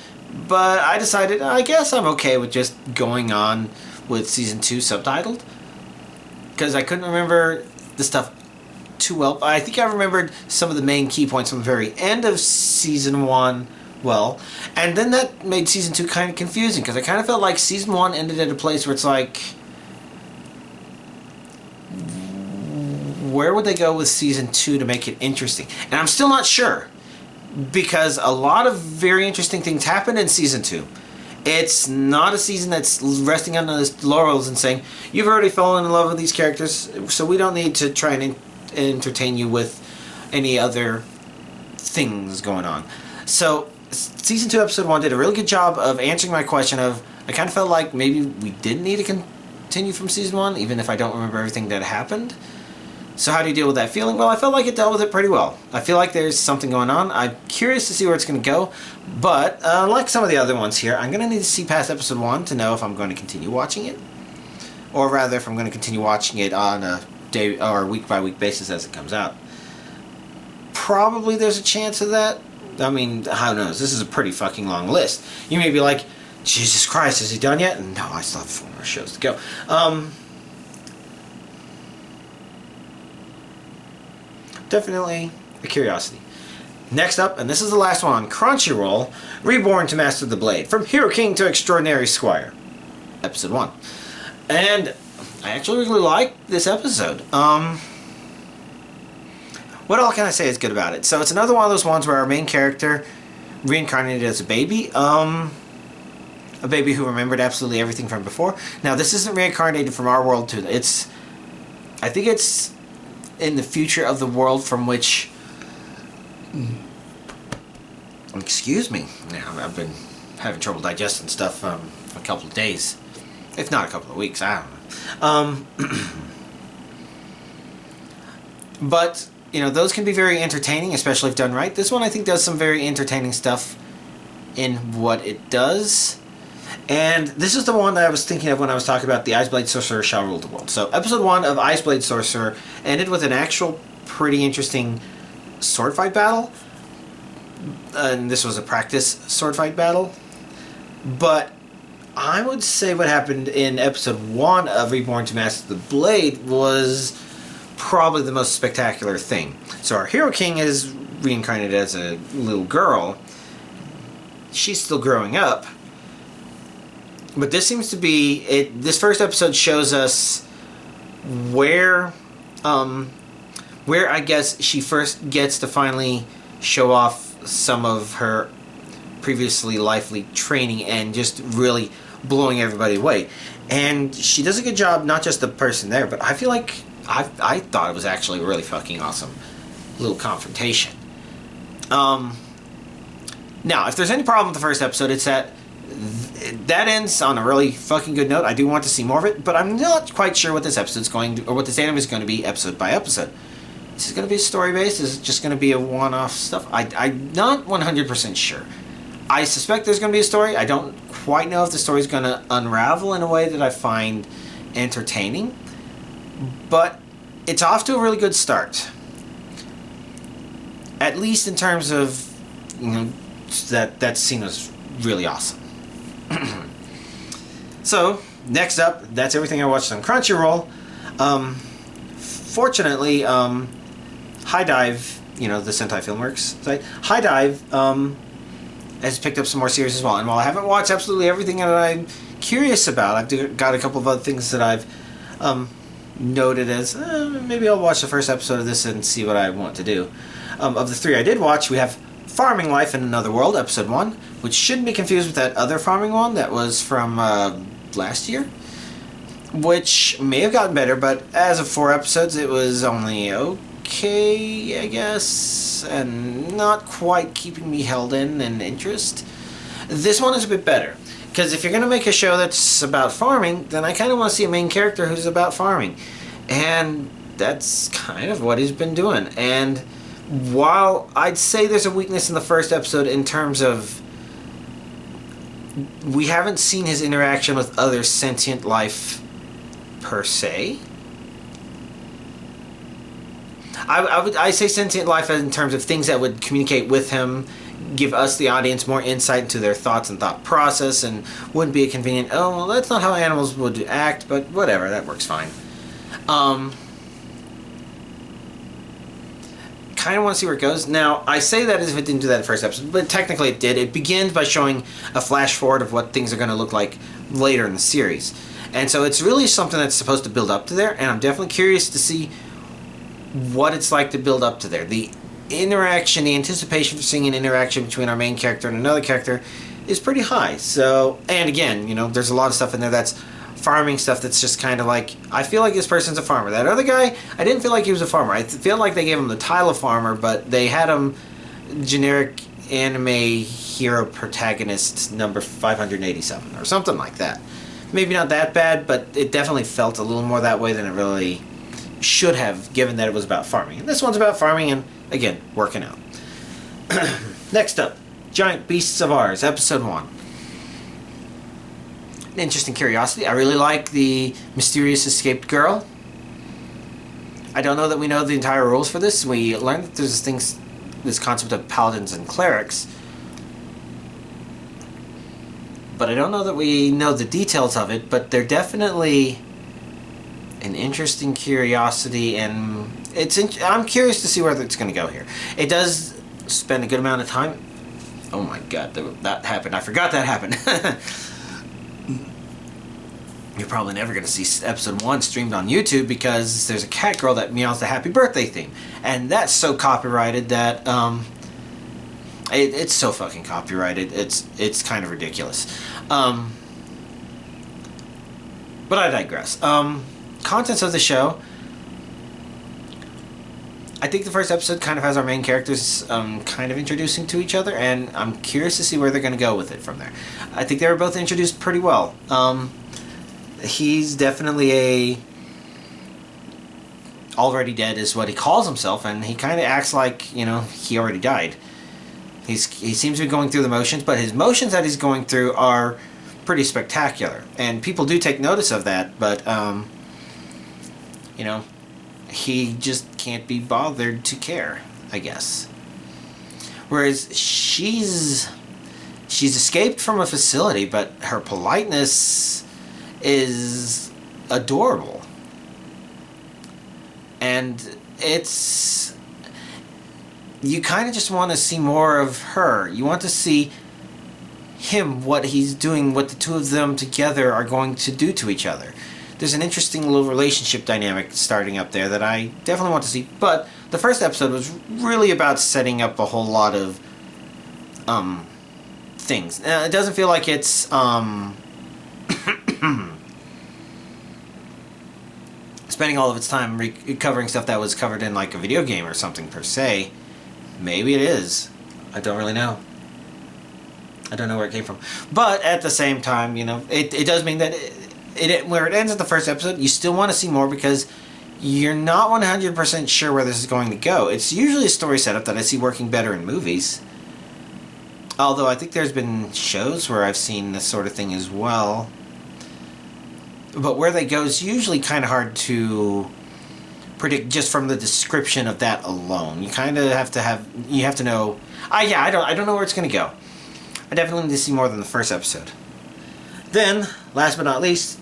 but I decided, I guess I'm okay with just going on with Season 2 subtitled, because I couldn't remember the stuff too well. I think I remembered some of the main key points from the very end of Season 1 well, and then that made Season 2 kind of confusing, because I kind of felt like Season 1 ended at a place where it's like, where would they go with Season 2 to make it interesting? And I'm still not sure, because a lot of very interesting things happen in Season 2. It's not a season that's resting on the laurels and saying, you've already fallen in love with these characters, so we don't need to try and entertain you with any other things going on. So Season 2, Episode 1 did a really good job of answering my question of, I kind of felt like maybe we didn't need to continue from Season 1, even if I don't remember everything that happened. So how do you deal with that feeling? Well, I felt like it dealt with it pretty well. I feel like there's something going on. I'm curious to see where it's going to go, but like some of the other ones here, I'm going to need to see past Episode 1 to know if I'm going to continue watching it, or rather if I'm going to continue watching it on a day or week-by-week basis as it comes out. Probably there's a chance of that. I mean, who knows? This is a pretty fucking long list. You may be like, Jesus Christ, is he done yet? No, I still have 4 more shows to go. Definitely a curiosity. Next up, and this is the last one on Crunchyroll, Reborn to Master the Blade, From Hero King to Extraordinary Squire, Episode 1. And I actually really like this episode. What all can I say is good about it? So it's another one of those ones where our main character reincarnated as a baby. A baby who remembered absolutely everything from before. Now this isn't reincarnated from our world to I think it's in the future of the world from which... Excuse me. Now I've been having trouble digesting stuff for a couple of days. If not a couple of weeks, I don't know. But... you know, those can be very entertaining, especially if done right. This one, I think, does some very entertaining stuff in what it does. And this is the one that I was thinking of when I was talking about the Ice Blade Sorcerer Shall Rule the World. So, Episode 1 of Ice Blade Sorcerer ended with an actual pretty interesting sword fight battle. And this was a practice sword fight battle. But I would say what happened in Episode 1 of Reborn to Master the Blade was probably the most spectacular thing. So our Hero King is reincarnated as a little girl. She's still growing up. But this seems to be... this first episode shows us where I guess she first gets to finally show off some of her previously lively training and just really blowing everybody away. And she does a good job, not just the person there, but I feel like I thought it was actually really fucking awesome little confrontation. Now, if there's any problem with the first episode, it's that ends on a really fucking good note. I do want to see more of it, but I'm not quite sure what this episode's going to, or what this anime is going to be episode by episode. Is it going to be story-based? Is it just going to be a one-off stuff? I'm not 100% sure. I suspect there's going to be a story. I don't quite know if the story's going to unravel in a way that I find entertaining, but it's off to a really good start. At least in terms of, you know, that scene was really awesome. So, next up, that's everything I watched on Crunchyroll. Fortunately, High Dive, you know, the Sentai Filmworks site, High Dive has picked up some more series as well. And while I haven't watched absolutely everything that I'm curious about, I've got a couple of other things that I've noted as, maybe I'll watch the first episode of this and see what I want to do. Of the three I did watch, we have Farming Life in Another World, Episode 1, which shouldn't be confused with that other farming one that was from last year, which may have gotten better, but as of 4 episodes, it was only okay, I guess, and not quite keeping me held in interest. This one is a bit better, because if you're going to make a show that's about farming, then I kind of want to see a main character who's about farming, and that's kind of what he's been doing. And while I'd say there's a weakness in the first episode in terms of we haven't seen his interaction with other sentient life per se. I say sentient life in terms of things that would communicate with him, give us the audience more insight into their thoughts and thought process, and wouldn't be a convenient, oh well, that's not how animals would act, but whatever, that works fine. Kind of want to see where it goes. Now, I say that as if it didn't do that in the first episode, but technically it did. It begins by showing a flash forward of what things are going to look like later in the series. And so it's really something that's supposed to build up to there, and I'm definitely curious to see what it's like to build up to there. The interaction, the anticipation for seeing an interaction between our main character and another character is pretty high. So, and again, you know, there's a lot of stuff in there that's farming stuff that's just kind of like, I feel like this person's a farmer. That other guy, I didn't feel like he was a farmer. I feel like they gave him the title of farmer, but they had him generic anime hero protagonist number 587 or something like that. Maybe not that bad, but it definitely felt a little more that way than it really should have, given that it was about farming. And this one's about farming and, again, working out. Next up, Giant Beasts of Ours, Episode 1. An interesting curiosity. I really like the mysterious escaped girl. I don't know that we know the entire rules for this. We learned that there's this concept of paladins and clerics, but I don't know that we know the details of it. But they're definitely an interesting curiosity, and I'm curious to see where it's going to go here. It does spend a good amount of time. Oh my god, that happened. I forgot that happened. You're probably never going to see episode 1 streamed on YouTube because there's a cat girl that meows the happy birthday theme. And that's so copyrighted that, it's so fucking copyrighted. It's kind of ridiculous. But I digress. Contents of the show. I think the first episode kind of has our main characters kind of introducing to each other, and I'm curious to see where they're going to go with it from there. I think they were both introduced pretty well. He's definitely already dead is what he calls himself, and he kind of acts like, you know, he already died. He seems to be going through the motions, but his motions that he's going through are pretty spectacular, and people do take notice of that, but you know, he just can't be bothered to care, I guess. Whereas she's escaped from a facility, but her politeness is adorable. And it's... you kind of just want to see more of her. You want to see him, what he's doing, what the two of them together are going to do to each other. There's an interesting little relationship dynamic starting up there that I definitely want to see. But the first episode was really about setting up a whole lot of things. It doesn't feel like it's spending all of its time recovering stuff that was covered in like a video game or something per se. Maybe it is. I don't really know. I don't know where it came from. But at the same time, you know, it does mean that where it ends at the first episode, you still want to see more because you're not 100% sure where this is going to go. It's usually a story setup that I see working better in movies. Although I think there's been shows where I've seen this sort of thing as well. But where they go is usually kind of hard to predict just from the description of that alone. You kind of have to know. I don't know where it's going to go. I definitely need to see more than the first episode. Then, last but not least,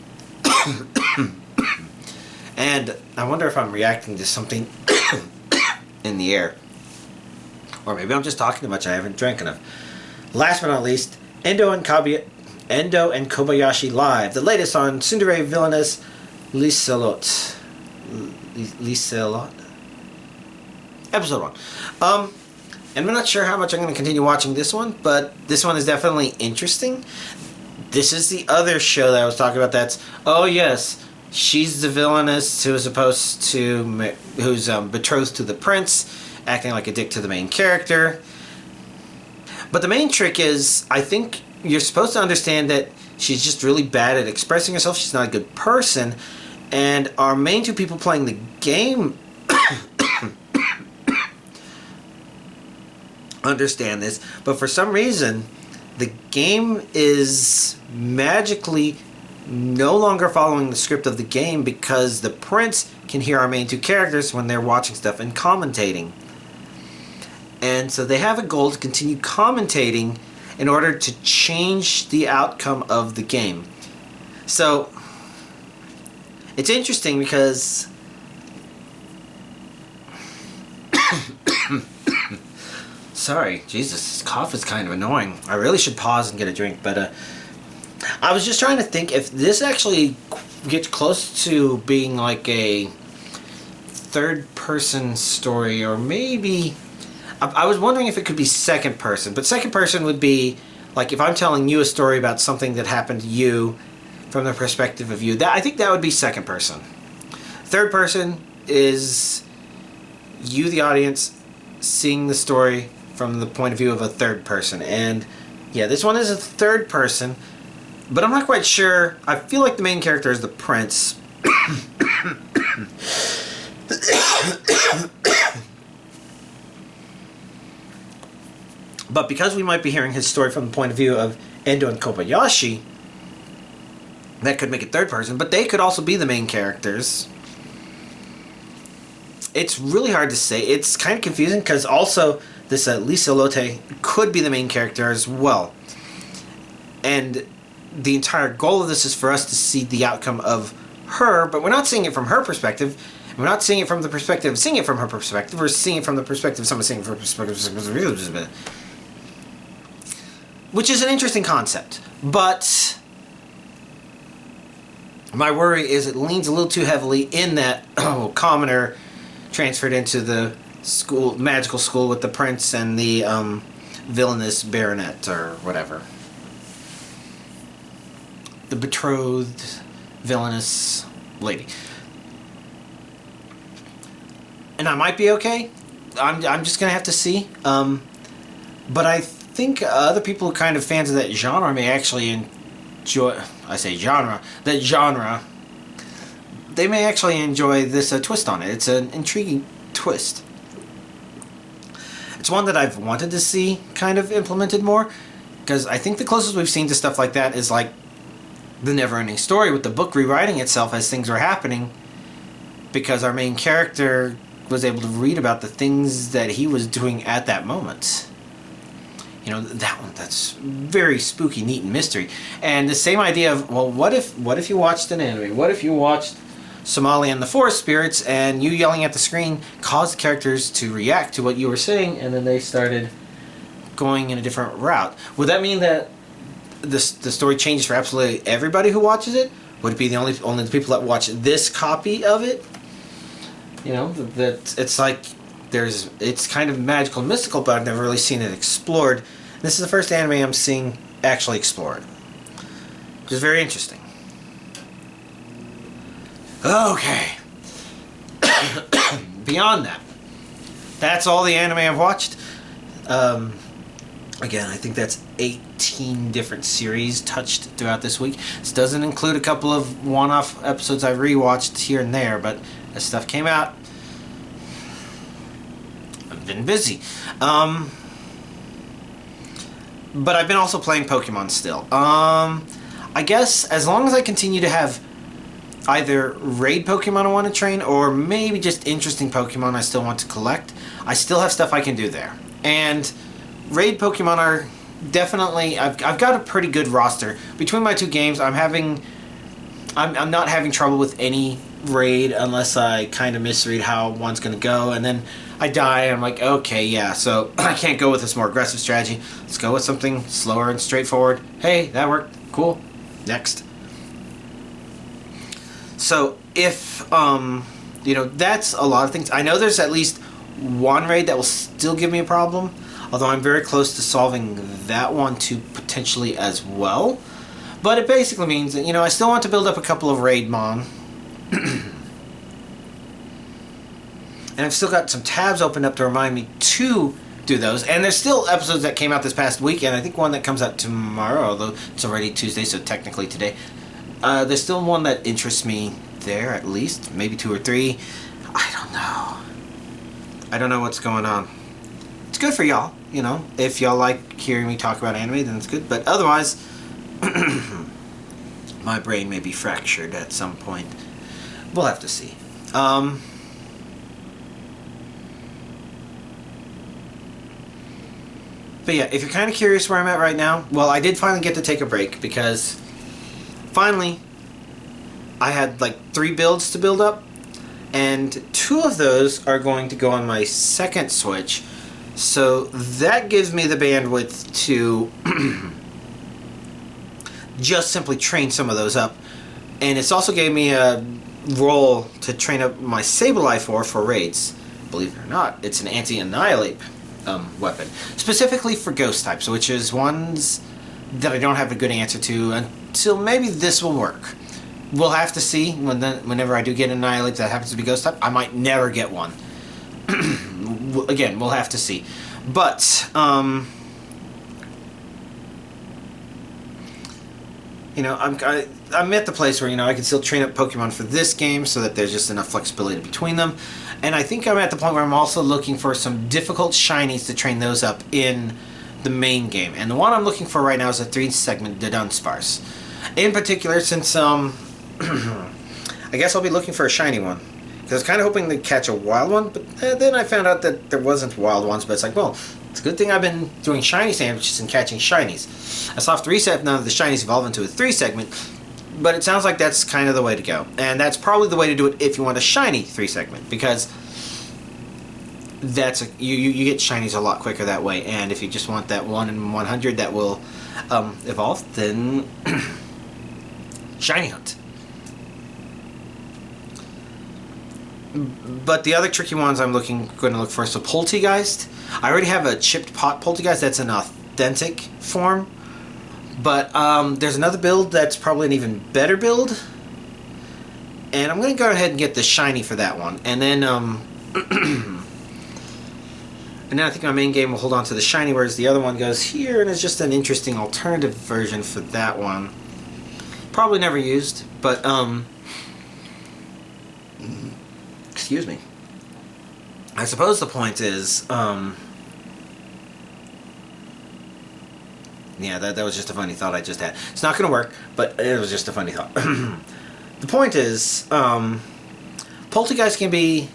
and I wonder if I'm reacting to something in the air. Or maybe I'm just talking too much, I haven't drank enough. Last but not least, Endo and Kobayashi Live, the latest on Tsundere Villainess Liselot. Episode 1. And I'm not sure how much I'm going to continue watching this one, but this one is definitely interesting. This is the other show that I was talking about that's, oh yes, she's the villainess who's betrothed to the prince, acting like a dick to the main character. But the main trick is, I think you're supposed to understand that she's just really bad at expressing herself. She's not a good person. And our main two people playing the game understand this. But for some reason, the game is magically no longer following the script of the game because the prince can hear our main two characters when they're watching stuff and commentating. And so they have a goal to continue commentating in order to change the outcome of the game. So it's interesting because sorry, Jesus, this cough is kind of annoying. I really should pause and get a drink, but I was just trying to think if this actually gets close to being like a third-person story, or maybe I was wondering if it could be second person, but second person would be like if I'm telling you a story about something that happened to you from the perspective of you. I think that would be second person. Third person is you, the audience, seeing the story from the point of view of a third person. And yeah, this one is a third person, but I'm not quite sure. I feel like the main character is the prince. But because we might be hearing his story from the point of view of Endo and Kobayashi, that could make it third person, but they could also be the main characters. It's really hard to say. It's kind of confusing because also this Lisa Lotte could be the main character as well. And the entire goal of this is for us to see the outcome of her, but we're not seeing it from her perspective. We're not seeing it from the perspective of seeing it from her perspective. We're seeing it from the perspective of someone seeing it from her perspective. Which is an interesting concept. But my worry is it leans a little too heavily in that commoner transferred into the school, magical school with the prince and the villainous baronet or whatever. The betrothed villainous lady. And I might be okay. I'm just gonna have to see. But I think other people who are kind of fans of that genre may actually enjoy. I say genre. That genre. They may actually enjoy this twist on it. It's an intriguing twist. It's one that I've wanted to see kind of implemented more, because I think the closest we've seen to stuff like that is like the Never-Ending Story, with the book rewriting itself as things were happening, because our main character was able to read about the things that he was doing at that moment. You know, that one, that's very spooky, neat, and mystery. And the same idea of, well, what if you watched an anime? What if you watched Somali and the Forest Spirits, and you yelling at the screen caused the characters to react to what you were saying, and then they started going in a different route? Would that mean that the story changes for absolutely everybody who watches it? Would it be the only the people that watch this copy of it? You know, that it's like it's kind of magical and mystical, but I've never really seen it explored. This is the first anime I'm seeing actually explored, which is very interesting. Okay. Beyond that, that's all the anime I've watched. Again, I think that's 18 different series touched throughout this week. This doesn't include a couple of one-off episodes I rewatched here and there, but as stuff came out, I've been busy. But I've been also playing Pokemon still. I guess as long as I continue to have either raid Pokemon I want to train, or maybe just interesting Pokemon I still want to collect, I still have stuff I can do there. And raid Pokemon are definitely, I've got a pretty good roster. Between my two games, I'm not having trouble with any raid unless I kind of misread how one's going to go, and then I die and I'm like, okay, yeah, so I can't go with this more aggressive strategy. Let's go with something slower and straightforward. Hey, that worked. Cool. Next. So if, that's a lot of things. I know there's at least one raid that will still give me a problem, although I'm very close to solving that one too, potentially as well. But it basically means that, I still want to build up a couple of raid mon. And I've still got some tabs opened up to remind me to do those. And there's still episodes that came out this past week, and I think one that comes out tomorrow, although it's already Tuesday, so technically today. There's still one that interests me there, at least. Maybe 2 or 3. I don't know. I don't know what's going on. It's good for y'all, If y'all like hearing me talk about anime, then it's good. But otherwise, my brain may be fractured at some point. We'll have to see. But yeah, if you're kind of curious where I'm at right now, well, I did finally get to take a break because finally I had like 3 builds to build up, and 2 of those are going to go on my second Switch. So that gives me the bandwidth to just simply train some of those up. And it's also gave me a role to train up my Sableye for raids. Believe it or not, it's an anti-annihilate weapon. Specifically for ghost types, which is ones that I don't have a good answer to until maybe this will work. We'll have to see. Whenever I do get annihilate that happens to be ghost type, I might never get one. Again, we'll have to see. But I'm at the place where I can still train up Pokemon for this game so that there's just enough flexibility between them. And I think I'm at the point where I'm also looking for some difficult shinies to train those up in the main game. And the one I'm looking for right now is a 3-segment Dunsparce. In particular, since I guess I'll be looking for a shiny one. Because I was kind of hoping to catch a wild one, but then I found out that there wasn't wild ones. But it's like, well, it's a good thing I've been doing shiny sandwiches and catching shinies. A soft reset, none of the shinies evolve into a 3-segment. But it sounds like that's kind of the way to go. And that's probably the way to do it if you want a shiny 3-segment. Because that's you get shinies a lot quicker that way. And if you just want that 1 in 100 that will evolve, then shiny hunt. But the other tricky ones I'm going to look for is a Poltegeist. I already have a chipped pot Poltegeist that's an authentic form. But there's another build that's probably an even better build. And I'm going to go ahead and get the shiny for that one. And then and then I think my main game will hold on to the shiny, whereas the other one goes here and is just an interesting alternative version for that one. Probably never used, but excuse me. I suppose the point is yeah, that was just a funny thought I just had. It's not going to work, but it was just a funny thought. The point is, Poltegeist can be...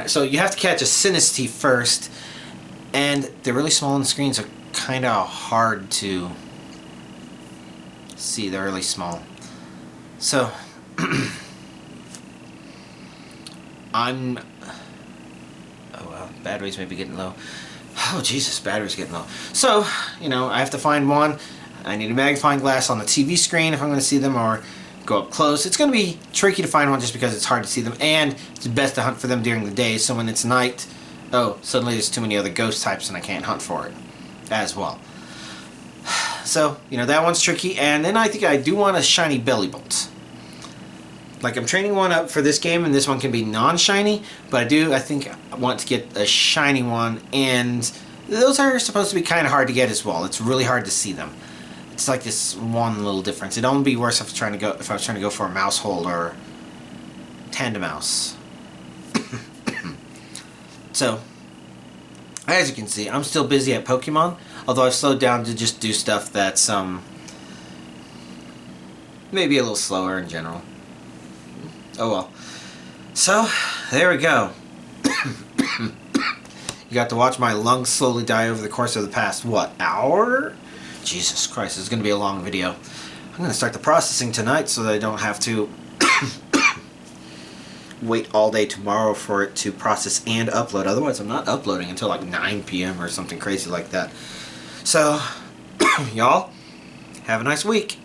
So you have to catch a Sinistea first, and they're really small, and the screens are kind of hard to see. They're really small. So, I'm... Oh, well, batteries may be getting low. Oh, Jesus, battery's getting low. So, I have to find one. I need a magnifying glass on the TV screen if I'm going to see them, or go up close. It's going to be tricky to find one just because it's hard to see them, and it's best to hunt for them during the day, so when it's night, oh, suddenly there's too many other ghost types and I can't hunt for it as well. So, that one's tricky, and then I think I do want a shiny Bellybolt. Like, I'm training one up for this game, and this one can be non-shiny, but I think I want to get a shiny one, and those are supposed to be kind of hard to get as well. It's really hard to see them. It's like this one little difference. It'd only be worse if I was trying to go for a mouse hold or tandem mouse. So, as you can see, I'm still busy at Pokemon, although I've slowed down to just do stuff that's maybe a little slower in general. Oh well. So, there we go. You got to watch my lungs slowly die over the course of the past, what, hour? Jesus Christ, this is going to be a long video. I'm going to start the processing tonight so that I don't have to wait all day tomorrow for it to process and upload. Otherwise, I'm not uploading until like 9 p.m. or something crazy like that. So, y'all, have a nice week.